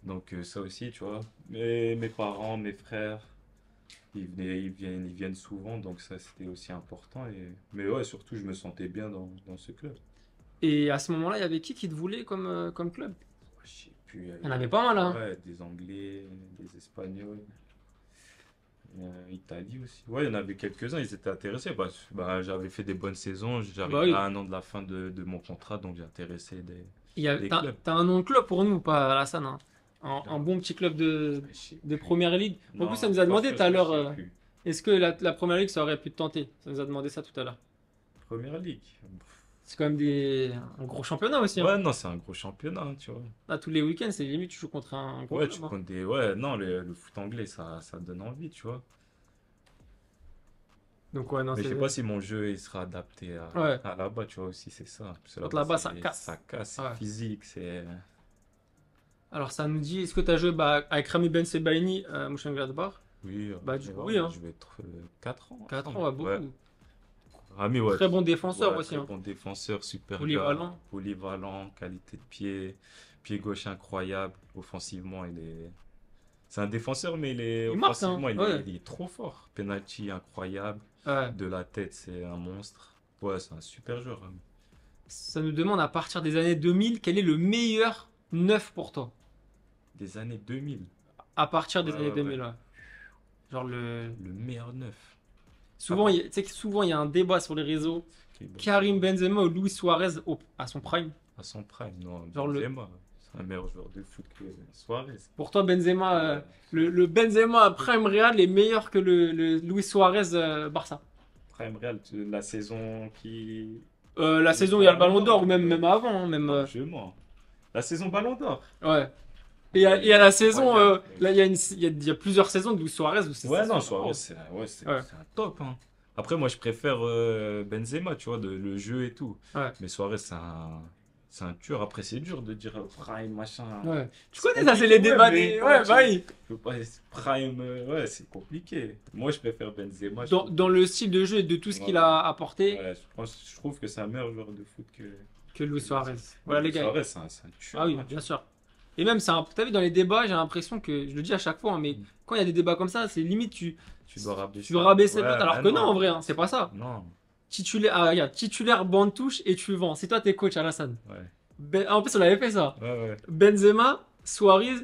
Donc ça aussi, tu vois. Mes parents, mes frères, ils viennent souvent. Donc ça, c'était aussi important. Mais ouais, surtout, je me sentais bien dans ce club. Et à ce moment-là, il y avait qui te voulait comme club? Je sais plus, Il y en avait pas mal, hein. ouais, des Anglais, des Espagnols, Italie aussi. Ouais, il y en avait quelques-uns, ils étaient intéressés. J'avais fait des bonnes saisons, Bah j'arrivais oui. à un an de la fin de mon contrat, donc j'ai intéressé des clubs. T'as un nom de club pour nous, pas Alassane, hein. Un bon petit club Je sais de plus. Première Ligue. En Non, plus, ça nous a pas demandé sûr, tout à je l'heure, sais plus. est-ce que la Première Ligue, ça aurait pu te tenter? Ça nous a demandé ça tout à l'heure. Première ligue. C'est quand même un gros championnat aussi, hein. Ouais, non, c'est un gros championnat, hein, tu vois. Là, tous les week-ends, c'est limite, tu joues contre un gros Ouais, tu club, hein. prends des. Ouais, non, le foot anglais, ça donne envie, tu vois. Donc, ouais, non, Mais je c'est. sais pas si mon jeu il sera adapté Ouais, à là-bas, tu vois aussi, c'est ça. Parce que contre là-bas, là-bas, ça ça casse. casse, c'est Ouais. physique, c'est. Alors, ça nous dit, est-ce que tu as joué avec Rami Ben Sebaini, Mönchengladbach? Oui, Bah, du mais coup, ouais, oui, on a hein. joué 4 ans 4 ensemble. ans, ouais, Ouais. beaucoup. Rami, ouais, Très bon défenseur ouais, aussi, très hein. bon défenseur, super gars, Polyvalent. polyvalent, qualité de pied gauche incroyable. Offensivement, il est. C'est un défenseur, mais Il marque, hein. offensivement, Ouais. il est trop fort. Penalty incroyable. Ouais. De la tête, c'est un monstre. Ouais, c'est un super joueur, Rami. Ça nous demande à partir des années 2000, quel est le meilleur neuf pour toi? Des années 2000. À partir des Ouais, années ouais, ouais. 2000, ouais. Genre le. Le meilleur neuf. Ah, Souvent, tu sais que souvent, il y a un débat sur les réseaux. ok, bon, Karim Benzema ou Luis Suarez à son prime. à son prime, non, Genre le. Benzema. C'est un meilleur joueur de foot que Suarez. Pour toi, Benzema, Ouais. le Benzema prime Real est meilleur que le Luis Suarez Barça. Prime Real, la saison qui. La saison où il y a le Ballon d'Or, ou même avant, hein, même. Largement. La saison Ballon d'Or. Ouais. Et il y a la saison, Incroyable. là, il y a plusieurs saisons de Luis Suarez où c'est Ouais, non, c'est Suarez, trop. Ouais, c'est un top, hein. Après, moi, je préfère Benzema, tu vois, le jeu et tout. ouais, Mais Suarez, c'est un tueur. Après, c'est dur de dire prime, machin. ouais. Tu C'est connais ça, c'est les compliqué, débats mais des. ouais, Ouais, bah oui. tu peux pas prime, ouais, c'est compliqué. Moi, je préfère Benzema. Je Dans, trouve. dans le style de jeu et de tout ce Ouais, qu'il a apporté ouais, je trouve que c'est un meilleur joueur de foot que Luis que Suarez. Benzema. Voilà, les gars. Suarez, c'est un tueur, Ah oui, hein, tu bien sûr. Et même, t'as vu, dans les débats, j'ai l'impression que, je le dis à chaque fois, hein, mais Mm. quand il y a des débats comme ça, c'est limite, Tu dois tu rabaisser. dois rabaisser l'autre, Ouais, alors bah que non, en non. vrai, hein, c'est pas ça. Non. Titulaire, regarde, titulaire, banc touche et tu vends. C'est toi, t'es coach, Alassane. Ouais. En plus, on avait fait ça. Ouais, ouais. Benzema, Suarez,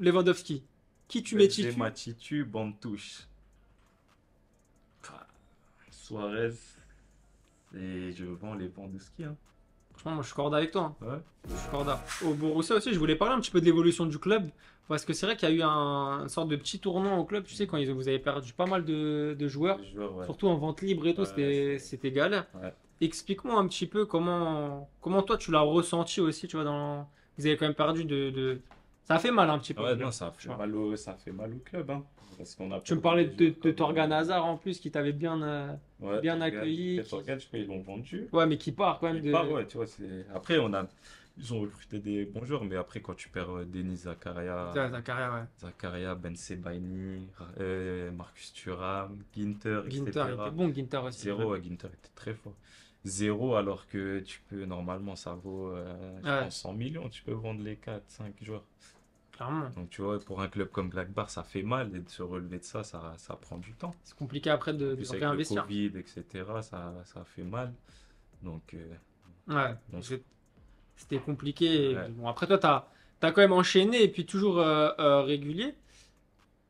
Lewandowski. Qui tu mets titu? Benzema, Titu, bande touche. Suarez. Et je vends les bancs de ski, hein. Franchement, moi, je suis corda avec toi, hein. Ouais. Je suis corda. Au Borussia aussi, je voulais parler un petit peu de l'évolution du club. Parce que c'est vrai qu'il y a eu une sorte de petit tournant au club. Tu sais, quand vous avez perdu pas mal de joueurs. Les joueurs, ouais. Surtout en vente libre et tout, Ouais, c'était galère. ouais. Explique-moi un petit peu comment toi tu l'as ressenti aussi, tu vois, vous avez quand même perdu Ça a fait mal un petit peu. Ouais, Au club, non, tu vois. ça fait mal au club, hein. Parce qu'on a Tu me perdu parlais des de joueurs comme, Torgan Hazard en plus, qui t'avait ouais, bien Torgan. accueilli. Après, Torgan, je crois qu'ils l'ont vendu. Ouais, mais qui part quand même Il part, ouais, tu vois, après, ils ont recruté des bons joueurs, mais après, quand tu perds Denis Ta carrière, ouais. Zakaria, Ben Sebaini, Marcus Thuram, Ginter, Ginter, il etc. était bon, Ginter aussi. Zéro, ouais, Ginter était très fort. Zéro, alors que tu peux, normalement, ça vaut, je Ouais, pense, 100 millions, tu peux vendre les 4 5 joueurs. clairement. Donc, tu vois, pour un club comme Blackbar, ça fait mal, et de se relever de ça prend du temps. C'est compliqué après En de plus, avec le réinvestir. Covid, etc., ça fait mal. Donc, Ouais, on se- c'était compliqué. Et ouais. bon, après, toi, t'as quand même enchaîné et puis toujours régulier.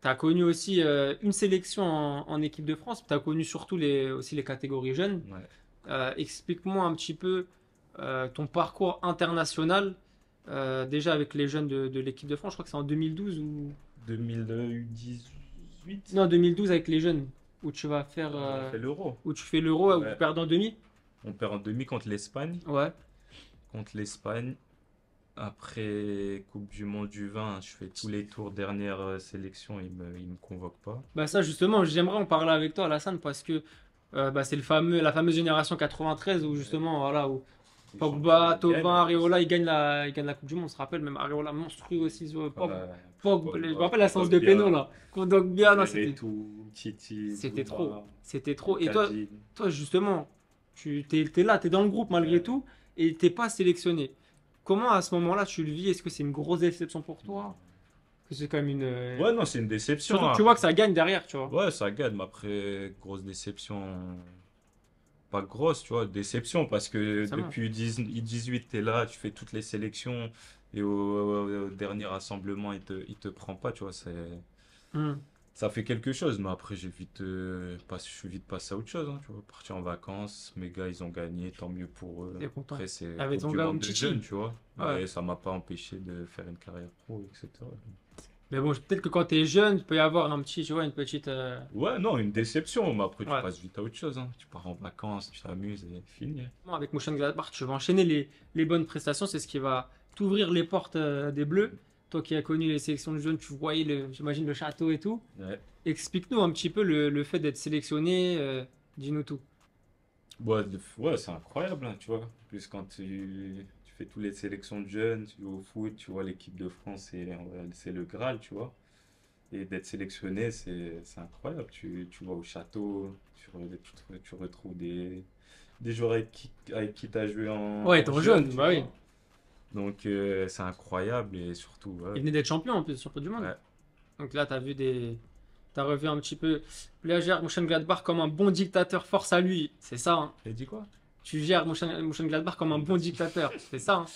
T'as connu aussi une sélection en équipe de France. T'as connu surtout aussi les catégories jeunes. Ouais. Explique-moi un petit peu ton parcours international, déjà avec les jeunes de l'équipe de France. Je crois que c'est en 2012 ou. 2018, Non, 2012 avec les jeunes, où tu vas faire. on a fait l'Euro. Où tu fais l'Euro, où Ouais. tu perds en demi. On perd en demi contre l'Espagne. Ouais. Contre l'Espagne. Après Coupe du Monde du vin, je fais tous les tours, dernière sélection, ils me convoquent pas. Bah ça justement, j'aimerais en parler avec toi, Alassane, parce que bah, c'est la fameuse génération 93 où justement, voilà, où Les Pogba, champions, ils Thauvin, gagnent. Areola, ils gagnent la Coupe du Monde, on se rappelle, même Areola monstrueux aussi. Euh, Pogba, je me rappelle la séance de Kondogbia, péno là. Kondogbia, non, Verretou, Titi, c'était Zouma, trop. C'était trop. Et toi, Kadji. toi justement, t'es là, t'es dans le groupe malgré Ouais. tout, et t'es pas sélectionné. Comment à ce moment-là tu le vis? Est-ce que c'est une grosse déception pour toi? Que c'est quand même une. Ouais, non, c'est une déception, Surtout que hein. tu vois que ça gagne derrière, tu vois. Ouais, ça gagne, mais après, grosse déception. Pas grosse, tu vois, déception, parce que Forcément. depuis 18, t'es là, tu fais toutes les sélections, et au dernier rassemblement, il te prend pas, tu vois, Hmm. ça fait quelque chose, mais après, je suis vite passé à autre chose, hein, tu vois. Partir en vacances, mes gars, ils ont gagné, tant mieux pour eux. T'es content. Après, c'est Avec Coupe ton du gars, Monde mon de jeunes, Chichi. tu vois. Ouais. Mais ça m'a pas empêché de faire une carrière pro, etc. Mais bon, peut-être que quand t'es jeune, il peut y avoir un petit, tu vois, une petite. Ouais, non, une déception, mais après, tu Ouais. passes vite à autre chose, hein. Tu pars en vacances, tu t'amuses et fini. Avec Mönchengladbach, tu vas enchaîner les bonnes prestations, c'est ce qui va t'ouvrir les portes des Bleus. Toi qui as connu les sélections de jeunes, tu voyais, j'imagine, le château et tout. Ouais. Explique-nous un petit peu le fait d'être sélectionné, dis-nous tout. Ouais, ouais, c'est incroyable, hein, tu vois. En plus, quand tu fais toutes les sélections de jeunes, tu joues au foot, tu vois, l'équipe de France, c'est le Graal, tu vois. Et d'être sélectionné, c'est incroyable. Tu vas au château, tu retrouves des joueurs avec qui tu as joué Ouais, en étant jeune, jeune, tu bah oui. vois. Donc, c'est incroyable et surtout, Il ouais. venait d'être champion en plus, champion du monde. Ouais. Donc là, t'as revu un petit peu. Là, gère Mönchengladbach comme un bon dictateur, force à lui. C'est ça, hein. Et dit quoi? Tu gères Mönchengladbach comme un bon dictateur. C'est ça, hein.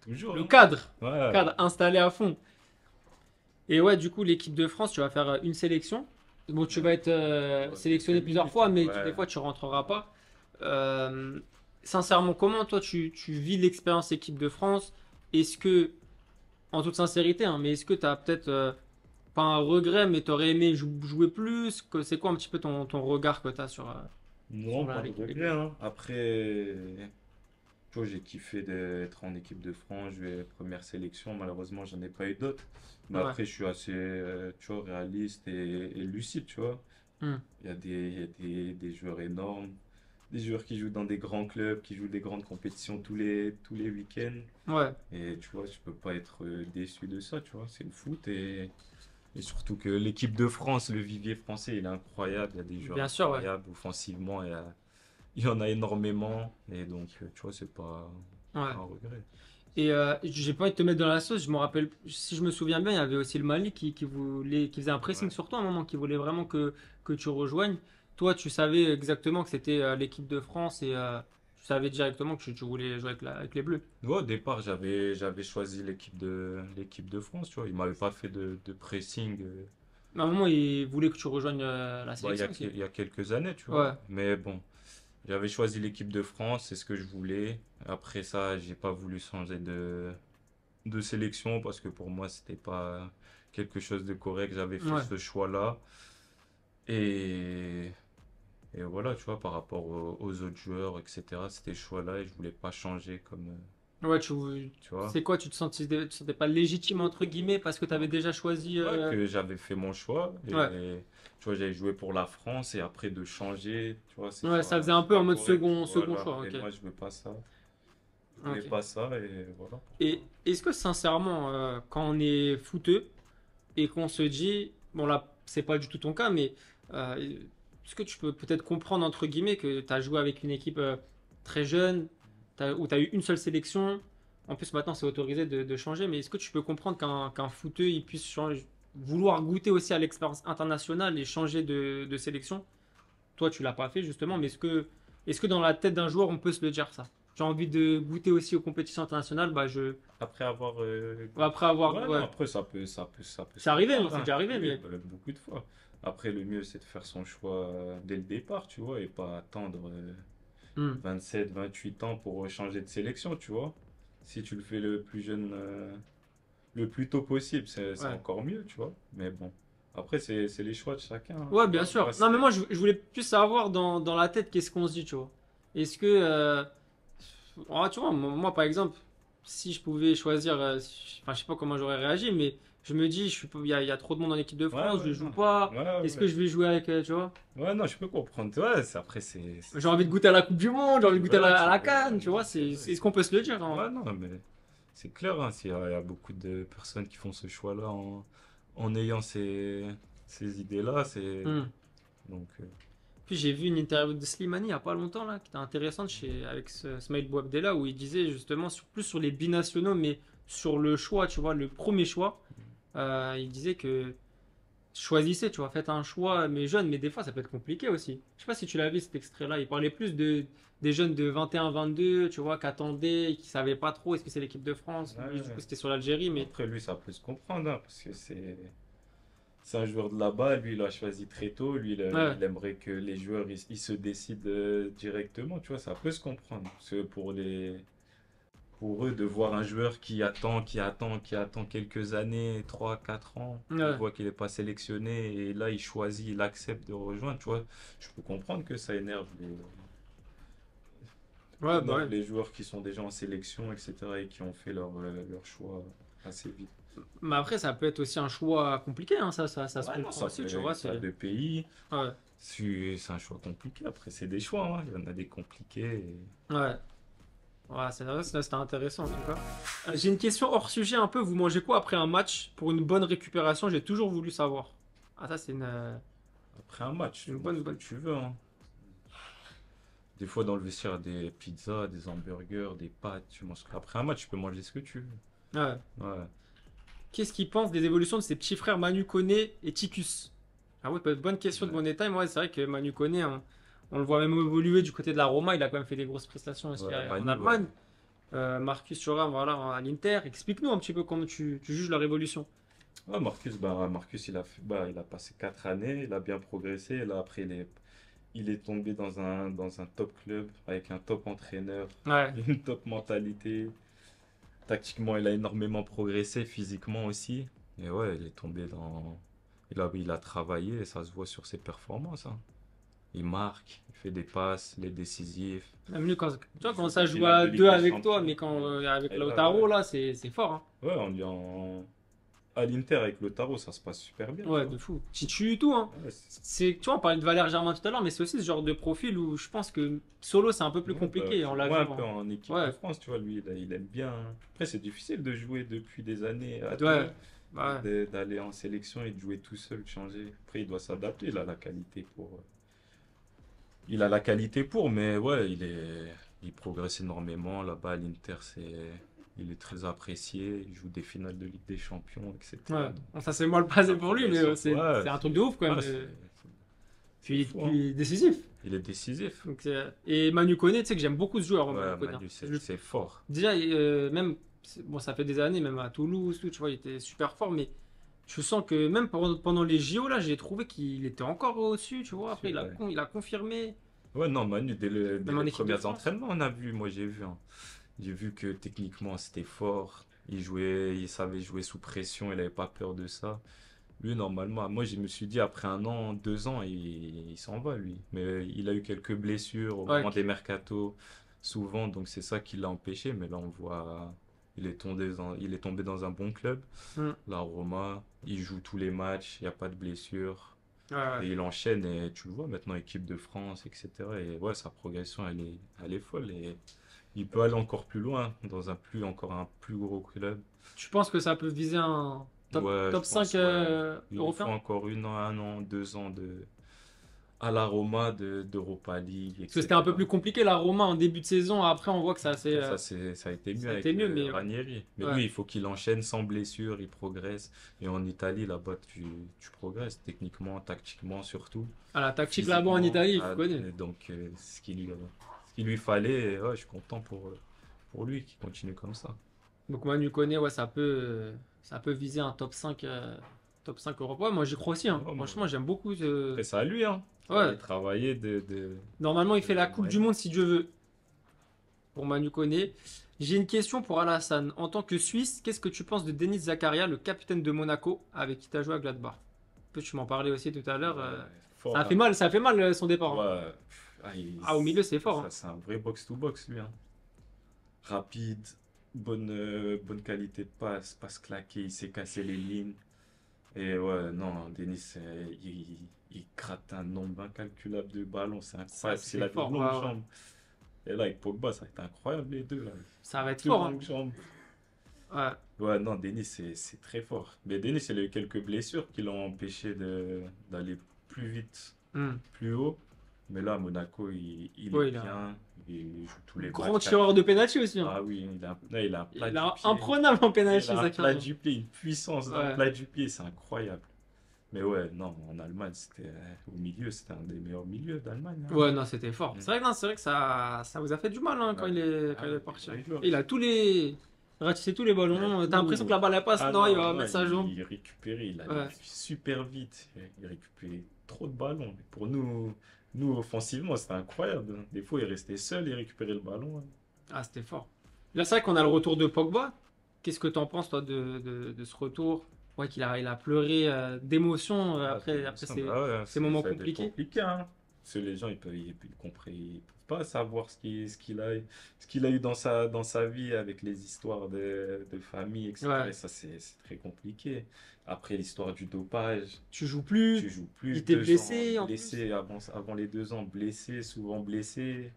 Toujours, Le hein. cadre, Ouais. cadre installé à fond. Et ouais, du coup, l'équipe de France, tu vas faire une sélection. Bon, tu vas être Ouais, sélectionné quelques plusieurs minutes, fois, hein. mais des Ouais. fois, tu rentreras pas. Euh, Sincèrement, comment toi, tu vis l'expérience équipe de France? Est-ce que, en toute sincérité, hein, mais est-ce que tu as peut-être pas un regret, mais tu aurais aimé jouer plus? C'est quoi un petit peu ton regard que tu as Non, sur pas de l'équipe des regret, Bleus? hein. Après, tu vois, j'ai kiffé d'être en équipe de France, jouer première sélection. Malheureusement, j'en ai pas eu d'autres. Mais Ouais. après, je suis assez, tu vois, réaliste et lucide, tu vois. Hmm. Il y a des joueurs énormes, des joueurs qui jouent dans des grands clubs, qui jouent des grandes compétitions tous les week-ends. Ouais, Et tu vois, je peux pas être déçu de ça, tu vois. C'est le foot et surtout que l'équipe de France, le vivier français, il est incroyable. Il y a des joueurs bien sûr, ouais. incroyables offensivement. Il y en a énormément. Et donc, tu vois, c'est Ouais. pas un regret. Et j'ai pas envie de te mettre dans la sauce, je me rappelle, si je me souviens bien, il y avait aussi le Mali qui faisait un pressing Ouais. sur toi à un moment, qui voulait vraiment que tu rejoignes. Toi, tu savais exactement que c'était l'équipe de France et tu savais directement que tu voulais jouer avec les Bleus. Ouais, au départ, j'avais choisi l'équipe de France, tu vois. Il m'avait pas fait de pressing. Mais à un moment, il voulait que tu rejoignes la Bah, sélection aussi. il y a quelques années, tu vois. Ouais, Mais bon, j'avais choisi l'équipe de France, c'est ce que je voulais. Après ça, j'ai pas voulu changer de sélection parce que pour moi, c'était pas quelque chose de correct. J'avais fait ouais. ce choix-là. Et, et voilà, tu vois, par rapport aux autres joueurs, etc., c'était ce choix-là et je voulais pas changer Ouais, tu vois. c'est quoi, tu te sentais pas légitime entre guillemets parce que tu avais déjà choisi. Ouais, que j'avais fait mon choix Ouais, et tu vois, j'avais joué pour la France et après de changer, tu vois, ouais, ça faisait un c'est peu en pas mode correct. second Voilà. choix, Et ok. moi, je veux pas ça. Je voulais Ok. pas ça et voilà Et pourquoi. est-ce que sincèrement, quand on est footeux, et qu'on se dit, bon là, c'est pas du tout ton cas, mais est-ce que tu peux peut-être comprendre, entre guillemets, que tu as joué avec une équipe très jeune, où tu as eu une seule sélection, en plus maintenant c'est autorisé de changer, mais est-ce que tu peux comprendre qu'un footeux, il puisse vouloir goûter aussi à l'expérience internationale et changer de sélection? Toi, tu l'as pas fait justement, mais est-ce que dans la tête d'un joueur, on peut se le dire ça? J'ai envie de goûter aussi aux compétitions internationales, bah Après avoir après avoir, ouais, non, ouais, après ça peut se c'est arrivé, hein, comprendre, c'est hein. déjà arrivé, Oui, mais beaucoup de fois. Après, le mieux, c'est de faire son choix dès le départ, tu vois, et pas attendre Hmm. 27, 28 ans pour changer de sélection, tu vois. Si tu le fais le plus jeune, le plus tôt possible, c'est Ouais. encore mieux, tu vois. Mais bon, après, c'est les choix de chacun, hein. Ouais, bien Moi, sûr. moi, Non, mais c'est... moi, je voulais plus savoir dans la tête qu'est-ce qu'on se dit, tu vois. Est-ce que, tu vois, moi, par exemple, si je pouvais choisir, enfin, je sais pas comment j'aurais réagi, mais je me dis, il y a trop de monde en équipe de Ouais, France, ouais, je joue non. pas. Ouais, ouais, Est-ce que ouais. je vais jouer avec, tu vois? Ouais, non, je peux comprendre. Ouais, après, J'ai envie de goûter à la Coupe du Monde, j'ai envie de goûter à Tu la veux, CAN, ouais, tu non, vois. c'est vrai. Est-ce qu'on peut se le dire, hein? Ouais, non, mais c'est clair, hein, il y a beaucoup de personnes qui font ce choix-là en ayant ces idées-là, Hmm. donc Puis j'ai vu une interview de Slimani il y a pas longtemps là, qui était intéressante avec Smaïl Bouabdella où il disait justement plus sur les binationaux, mais sur le choix, tu vois, le premier choix, il disait que choisissez, tu vois, faites un choix, mais jeune, mais des fois ça peut être compliqué aussi. Je sais pas si tu l'as vu cet extrait-là, il parlait plus des jeunes de 21-22, tu vois, qui attendaient, qui savaient pas trop est-ce que c'est l'équipe de France. ouais, Lui, du coup, ouais. c'était sur l'Algérie, mais Après lui, ça peut se comprendre, hein, parce que c'est un joueur de là-bas, lui il a choisi très tôt, lui Ouais, il aimerait que les joueurs ils se décident directement, tu vois, ça peut se comprendre. Parce que pour eux de voir un joueur qui attend quelques années, 3 4 ans, il ouais, voit qu'il n'est pas sélectionné et là il choisit, il accepte de rejoindre, tu vois, je peux comprendre que ça ouais, bah énerve ouais. les joueurs qui sont déjà en sélection, etc. et qui ont fait leur choix assez vite. Mais après, ça peut être aussi un choix compliqué, hein, ça se Ouais, non, comprend ça aussi, tu fait vois. t'as C'est... deux pays. Ouais, C'est un choix compliqué. Après, c'est des choix, hein. Il y en a des compliqués. ouais. Ouais, c'est vrai, c'était intéressant en tout cas. J'ai une question hors sujet un peu. Vous mangez quoi après un match pour une bonne récupération? J'ai toujours voulu savoir. Ah, ça, Après un match, c'est tu une manges bonne, ce que bonne. tu veux, hein. Des fois, dans le vestiaire, des pizzas, des hamburgers, des pâtes. Tu manges... Après un match, tu peux manger ce que tu veux. Ouais. Ouais. Qu'est-ce qu'il pense des évolutions de ses petits frères Manu Koné et Ticus? Ah oui, bonne question de Ouais. bon détail. Moi, c'est vrai que Manu Koné, on le voit même évoluer du côté de la Roma. Il a quand même fait des grosses prestations aussi Ouais, en Manu, ouais. Allemagne. Marcus Thuram, voilà, à l'Inter. Explique-nous un petit peu comment tu juges leur évolution. Ouais, Marcus, il a passé 4 années, il a bien progressé. Et là, après, il est tombé dans un top club avec un top entraîneur, Ouais, une top mentalité. Tactiquement, il a énormément progressé, physiquement aussi. Et ouais, il est tombé dans. Il a travaillé et ça se voit sur ses performances, hein. Il marque, il fait des passes, il est décisif. même lui, quand, tu Il vois, quand joue ça des joue finales à de Ligue deux des avec toi, Champions. mais quand avec Et là, ouais. Lautaro, là, c'est fort. Hein. Ouais, à l'Inter avec le tarot, ça se passe super bien, tu Ouais, vois. de fou. Titu et tout, hein. Ouais, Tu vois, on parlait de Valère Germain tout à l'heure, mais c'est aussi ce genre de profil où je pense que solo, c'est un peu plus ouais, bah, compliqué. On l'a moi, vu. un peu en équipe de Ouais, France, tu vois, lui, il aime bien. Après, c'est difficile de jouer depuis des années à ouais, deux, et ouais. d'aller en sélection et de jouer tout seul, de changer. Après, il doit s'adapter, il a la qualité pour, mais ouais, il progresse énormément. Là-bas, à l'Inter, il est très apprécié. Il joue des finales de Ligue des Champions, etc. Ouais. Donc, Bon, ça s'est mal passé sa pour lui, mais progression, ouais, c'est un truc de ouf quand même. ah, c'est fou, hein. Puis décisif. Il est décisif. Donc, et Manu Koné, tu sais que j'aime beaucoup ce joueur, moi, Manu Ouais, Koné. Hein. Manu, c'est fort. Déjà, même, bon, ça fait des années, même à Toulouse, tout, tu vois, il était super fort, mais je sens que même pendant les JO, là, j'ai trouvé qu'il était encore au-dessus, tu vois. Après, Ouais. il a confirmé, Ouais, non, Manu, dès même en les équipe de premiers France. entraînements, moi j'ai vu, hein. J'ai vu que techniquement c'était fort. Il savait jouer sous pression, il n'avait pas peur de ça. Lui, normalement, moi je me suis dit après 1 an, 2 ans, il s'en va lui. Mais il a eu quelques blessures au Ouais, moment des mercatos, souvent, donc c'est ça qui l'a empêché. Mais là, on voit, il est tombé dans un bon club, hmm, la Roma. Il joue tous les matchs, il n'y a pas de blessures. ouais, ouais. Et il enchaîne et tu le vois maintenant, équipe de France, etc. Et ouais, sa progression, elle est folle. Et il peut aller encore plus loin, dans encore un plus gros club. Tu penses que ça peut viser un Ouais, je top 5 pense, ouais. Il lui faut européen? encore 1 an, 2 ans à la Roma d'Europa League, Parce que c'était un peu etc. plus compliqué, la Roma, en début de saison. Après, on voit que Après, ça a été mieux ça a avec été mieux, mais Ranieri. Mais ouais. lui, il faut qu'il enchaîne sans blessure, il progresse. Et en Italie, là-bas, tu progresses techniquement, tactiquement surtout, À la tactique là-bas en physiquement. Italie, il faut Ah, connaître. et donc, ce qu'il lui fallait, ouais, je suis content pour lui qui continue comme ça. Donc Manu Koné, ouais, ça peut viser un top 5 Europe. Ouais, moi j'y crois aussi. Hein. Ouais, Franchement, j'aime beaucoup. après, c'est à lui, hein. Ça va Ouais. lui travailler Normalement, il de fait la les Coupe du moyens. Monde si Dieu veut. Pour Manu Koné. J'ai une question pour Alassane. En tant que Suisse, qu'est-ce que tu penses de Denis Zakaria, le capitaine de Monaco, avec qui tu as joué à Gladbach? Tu m'en parlais aussi tout à l'heure. Ouais, Ça fort, a fait hein. mal, ça a fait mal son départ. Hein. Ouais. Ah, Ah, au milieu, c'est fort. ça, Hein. c'est un vrai box-to-box, lui, hein. Rapide, bonne qualité de passe claquée, il sait casser les lignes. Et ouais, non, Denis, il gratte un nombre incalculable de ballons, c'est Ça, incroyable. S'il c'est a de fort. longues Ouais, ouais. jambes. Et là, avec Pogba, ça va être incroyable, les deux, là. Ça va être Deux fort. Hein. longues jambes. Ouais. Ouais, non, Denis, c'est très fort. Mais Denis, il a eu quelques blessures qui l'ont empêché d'aller plus vite, Hmm. plus haut. Mais là, à Monaco, il est Ouais, bien, il joue tous les grand matchs. tireur de penalty aussi. Hein. Ah oui, là, il a un plat Il du a pied. imprenable en Il penalty, a un plat Zakaria. du pied, une puissance dans le Ouais. plat du pied, c'est incroyable. Mais ouais, non, en Allemagne, au milieu, c'était un des meilleurs milieux d'Allemagne, hein. Ouais, non, c'était fort. Mm. C'est vrai que ça vous a fait du mal hein, Ouais. quand Ah il est ouais, des parti. vrais joueurs. Il a tous les. Ratissait tous les ballons. T'as l'impression que la balle elle passe. Ah Non, il non, va non, mettre sa jambe. il récupérait, il allait Ouais. super vite. Il récupérait trop de ballons. Pour nous offensivement, c'était incroyable, hein. Des fois, il restait seul, il récupérait le ballon, hein. Ah, c'était fort. Là, c'est vrai qu'on a le retour de Pogba. Qu'est-ce que t'en penses, toi, de ce retour? Ouais, il a pleuré d'émotion Ah, après ça, bah ouais, ces moments ça doit être compliqués. compliqué, hein. Parce que les gens, ils peuvent pas savoir ce qu'il a eu dans sa vie avec les histoires de famille, etc. Ouais. Et ça, c'est très compliqué. Après, l'histoire du dopage, Tu joues plus. tu joues plus Il était 2 ans blessé en plus. blessé avant les 2 ans, blessé, souvent blessé.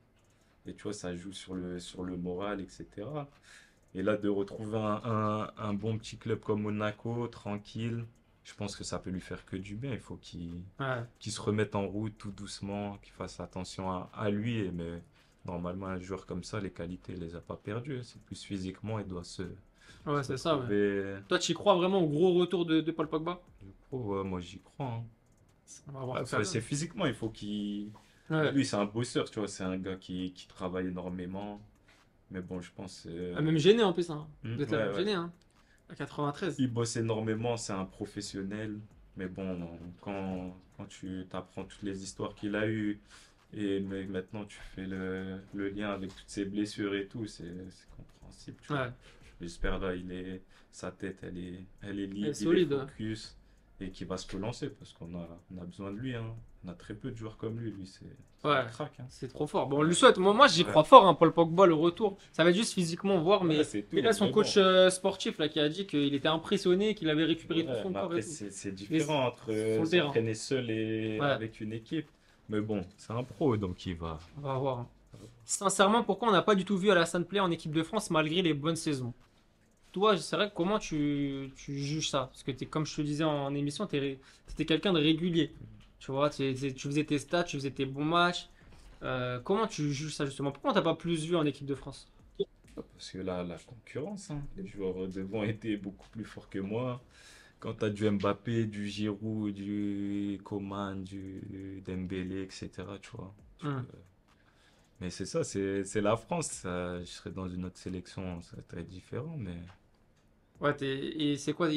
Et tu vois, ça joue sur le moral, etc. Et là, de retrouver un bon petit club comme Monaco, tranquille, je pense que ça peut lui faire que du bien. Il faut Ouais. qu'il se remette en route tout doucement, qu'il fasse attention à lui. Mais normalement, un joueur comme ça, les qualités, il les a pas perdues. C'est plus physiquement, il doit Ouais, se c'est ça, ouais. retrouver. Toi, tu y crois vraiment au gros retour de Paul Pogba? Du coup, ouais, moi, j'y crois, hein. On va voir Ouais, tout ça. c'est physiquement, il faut qu'il. Ouais. Lui, c'est un bosseur, tu vois, c'est un gars qui travaille énormément. Mais bon, je pense. Ah, même gêné en plus, hein. Vous êtes là Ouais, même ouais. gêné, hein. À 93. Il bosse énormément, c'est un professionnel. Mais bon, quand tu t'apprends toutes les histoires qu'il a eues, mais maintenant tu fais le lien avec toutes ses blessures et tout, c'est compréhensible, tu vois. Ouais. J'espère là, sa tête, elle est Elle est libre, il est solide, ouais. focus et qu'il va se relancer parce on a besoin de lui, hein. On a très peu de joueurs comme lui, c'est un Ouais. crack, hein. C'est trop fort. Bon, on lui souhaite. Moi j'y Ouais. crois fort, hein, Paul Pogba, le retour. Ça va être juste physiquement voir, Ouais, c'est mais tout, là, son mais coach bon. sportif là, qui a dit qu'il était impressionné, qu'il avait récupéré tout Ouais, son mais corps après, et tout. c'est Mais différent entre sur le terrain. s'entraîner seul et Ouais, avec une équipe. Mais bon, c'est un pro, donc on va voir, hein. Sincèrement, pourquoi on n'a pas du tout vu Alassane Play en équipe de France malgré les bonnes saisons? Toi, c'est vrai, comment tu juges ça? Parce que comme je te disais en émission, t'étais quelqu'un de régulier. Tu vois, tu faisais tes stats, tu faisais tes bons matchs. Comment tu juges ça justement? Pourquoi on t'a pas plus vu en équipe de France? Parce que là, la concurrence, hein. Les joueurs devant étaient beaucoup plus forts que moi. Quand tu as du Mbappé, du Giroud, du Coman, du Dembélé, etc., tu vois. Hmm. Mais c'est ça, c'est la France. Je serais dans une autre sélection, ça serait très différent. Mais Ouais, et c'est quoi?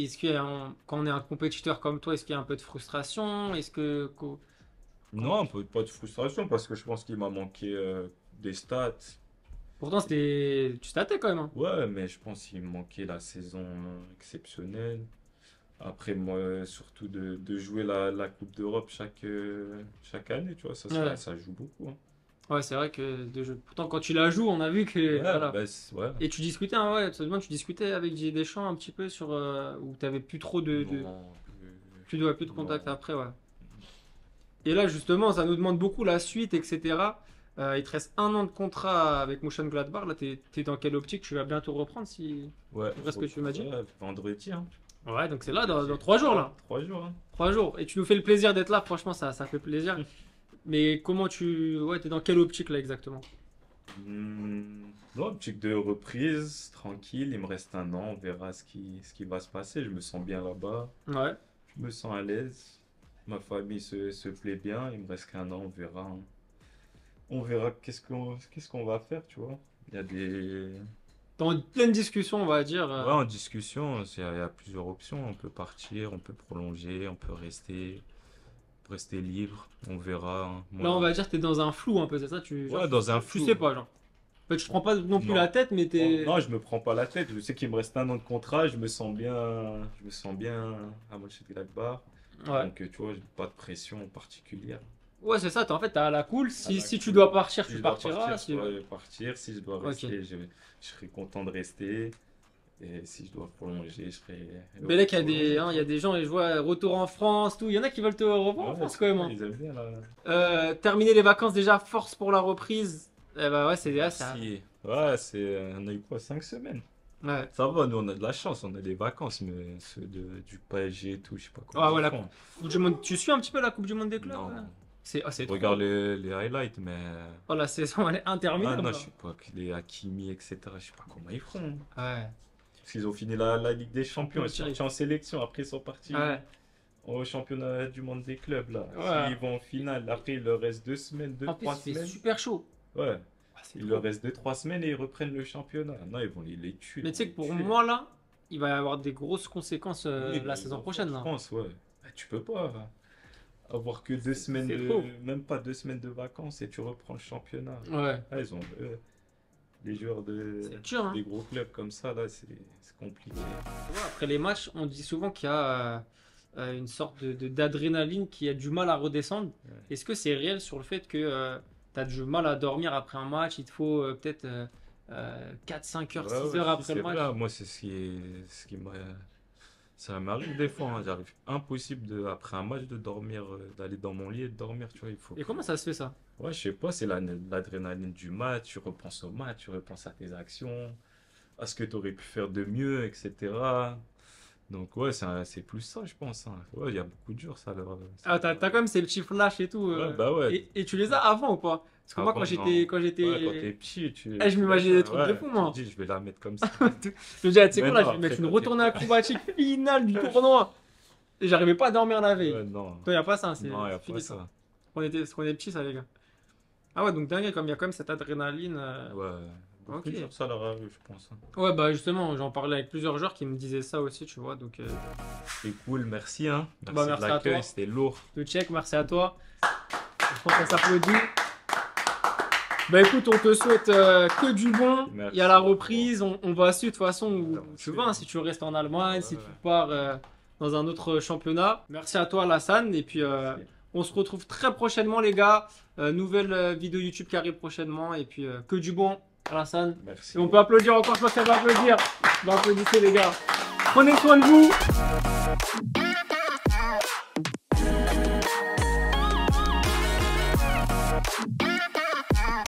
Quand on est un compétiteur comme toi, est-ce qu'il y a un peu de frustration? Comment non, pas de frustration parce que je pense qu'il m'a manqué des stats. Pourtant, tu statais quand même, hein. Ouais, mais je pense qu'il me manquait la saison exceptionnelle. Après, moi, surtout de jouer la Coupe d'Europe chaque année, tu vois, Ouais, ça joue beaucoup, hein. ouais, c'est vrai que pourtant quand tu la joues, on a vu que Ouais, voilà. bah, ouais. Et tu discutais, hein, ouais, absolument, tu discutais avec Didier Deschamps un petit peu sur où t'avais plus trop Non, tu dois plus de contact non. après, ouais. Et là, justement, ça nous demande beaucoup la suite, etc. Il te reste 1 an de contrat avec Mönchengladbach. Là, t'es dans quelle optique? Tu vas bientôt reprendre si Ouais, c'est vrai ce que tu m'as dit? ouais, vendredi, hein. Ouais, donc c'est là dans Vendredi. 3 jours Ouais, là. 3 jours, hein. 3 jours. Et tu nous fais le plaisir d'être là, franchement, ça fait plaisir. Mais ouais, t'es dans quelle optique là exactement? Non, optique de reprise, tranquille, il me reste un an, on verra ce qui va se passer. Je me sens bien là-bas, Ouais. je me sens à l'aise, ma famille se plaît bien, il me reste qu'un an, on verra, hein. On verra qu'est-ce qu'on va faire, tu vois. Il y a des. Dans pleine discussion, on va dire. Ouais, en discussion, il y a plusieurs options. On peut partir, on peut prolonger, on peut rester libre, on verra, hein. Là, on Moi, va dire que t'es dans un flou un peu, c'est ça? ouais, dans un Tu sais flou. pas, genre. En fait, je te prends pas non plus la Non. tête, mais Bon, t'es. non, je me prends pas la tête. Je sais qu'il me reste un an de contrat. Je me sens bien à Mönchengladbach. Ouais. Donc, tu vois, j'ai pas de pression particulière. Ouais, c'est ça. En fait, t'as la cool. À Si, la si tu cool. dois partir, Si tu je dois partiras. partir, je dois partir. Si je dois Ok. rester, je serai content de rester. Et si je dois prolonger, je serai Mais heureux là, de qu'il y a des, prolonger, hein, tu il y a vois. des gens, et je vois retour en France, tout. Il y en a qui veulent te revoir en Ouais, France quand même, hein. ils aiment bien là. Terminer les vacances déjà, force pour la reprise. Eh bah ouais, c'est ça. Merci. Ouais, on a eu quoi, 5 semaines? Ouais. Ça va, nous on a de la chance, on a des vacances, mais ceux du PSG et tout, je sais pas comment Ah ils ouais, font. Coupe du Monde. Tu suis un petit peu la Coupe du Monde des clubs? Non. Ouais. C'est Je trop. regarde les highlights, mais. Oh, la saison, elle est Ah interminable non, je là. sais pas, que les Hakimi, etc., je sais pas comment ils font. Ouais. Parce qu'ils ont fini la Ligue des Champions, ils sont Champion partis en sélection, après ils sont partis Ouais. au championnat du monde des clubs là. Ouais. S'ils vont en finale, après il leur reste 2 semaines, deux, En plus, trois il fait semaines. super chaud. Ouais, Ah, Il leur reste 2-3 semaines et ils reprennent le championnat. Non, ils vont les tuer. Mais tu sais que pour moi, là, il va y avoir des grosses conséquences Oui, la saison prochaine. je Là. pense, ouais. Bah, tu peux pas avoir que 2 semaines c'est de. trop. Même pas 2 semaines de vacances et tu reprends le championnat. Ouais, Ah, ils ont. Les joueurs c'est dur. Hein. des gros clubs comme ça, là, c'est compliqué. Tu vois, après les matchs, on dit souvent qu'il y a une sorte d'adrénaline qui a du mal à redescendre. Ouais. Est-ce que c'est réel sur le fait que tu as du mal à dormir après un match? Il te faut peut-être 4, 5 heures, Ouais, 6 ouais, heures si, après c'est le match. vrai. Moi, c'est ce qui m'a. Ça m'arrive des fois, hein. J'arrive impossible après un match de dormir, d'aller dans mon lit et de dormir, tu vois, il faut. Et comment ça se fait ça? Ouais, je sais pas, c'est l'adrénaline du match, tu repenses au match, tu repenses à tes actions, à ce que tu aurais pu faire de mieux, etc. Donc ouais, c'est plus ça, je pense, hein. Ouais, il y a beaucoup de jours, ça leur. Ah, t'as quand même ces petits flashs et tout. Ouais, bah ouais. Et tu les as avant ou pas? Parce que moi, Avant, quand j'étais. non. Ouais, quand t'es petit, Eh, je m'imaginais des trucs de ouais, fou, moi. tu te dis, je vais la mettre comme ça. Je me disais, ah, tu sais Mais quoi, là, non, je vais mettre après, une quand retournée t'es- acrobatique finale du tournoi. Et j'arrivais pas à dormir la veille. Ouais, non. Toi, y a pas ça, c'est Non, il n'y a fini, pas ça. ça. Quand on est petits, ça, les gars. Ah ouais, donc dingue, comme il y a quand même cette adrénaline. Ouais, beaucoup Ok. de jours, ça leur arrive, je pense, hein. Ouais, bah justement, j'en parlais avec plusieurs joueurs qui me disaient ça aussi, tu vois. Donc, C'est cool, merci, hein. Merci Bah, de merci à l'accueil, toi. c'était lourd. le check, merci à toi. Je pense qu'on s'applaudit. Bah écoute, on te souhaite que du bon. Merci. Il y a la reprise, on va suivre de toute façon où Ouais, on tu suit. vas, hein, si tu restes en Allemagne, Ouais, si ouais. tu pars dans un autre championnat. Merci à toi, Lassane. Et puis, Merci. on se retrouve très prochainement, les gars. Nouvelle vidéo YouTube qui arrive prochainement. Et puis, que du bon, Lassane. Merci. Et on peut applaudir encore, je pense qu'on va applaudir. On va applaudir, les gars. Prenez soin de vous.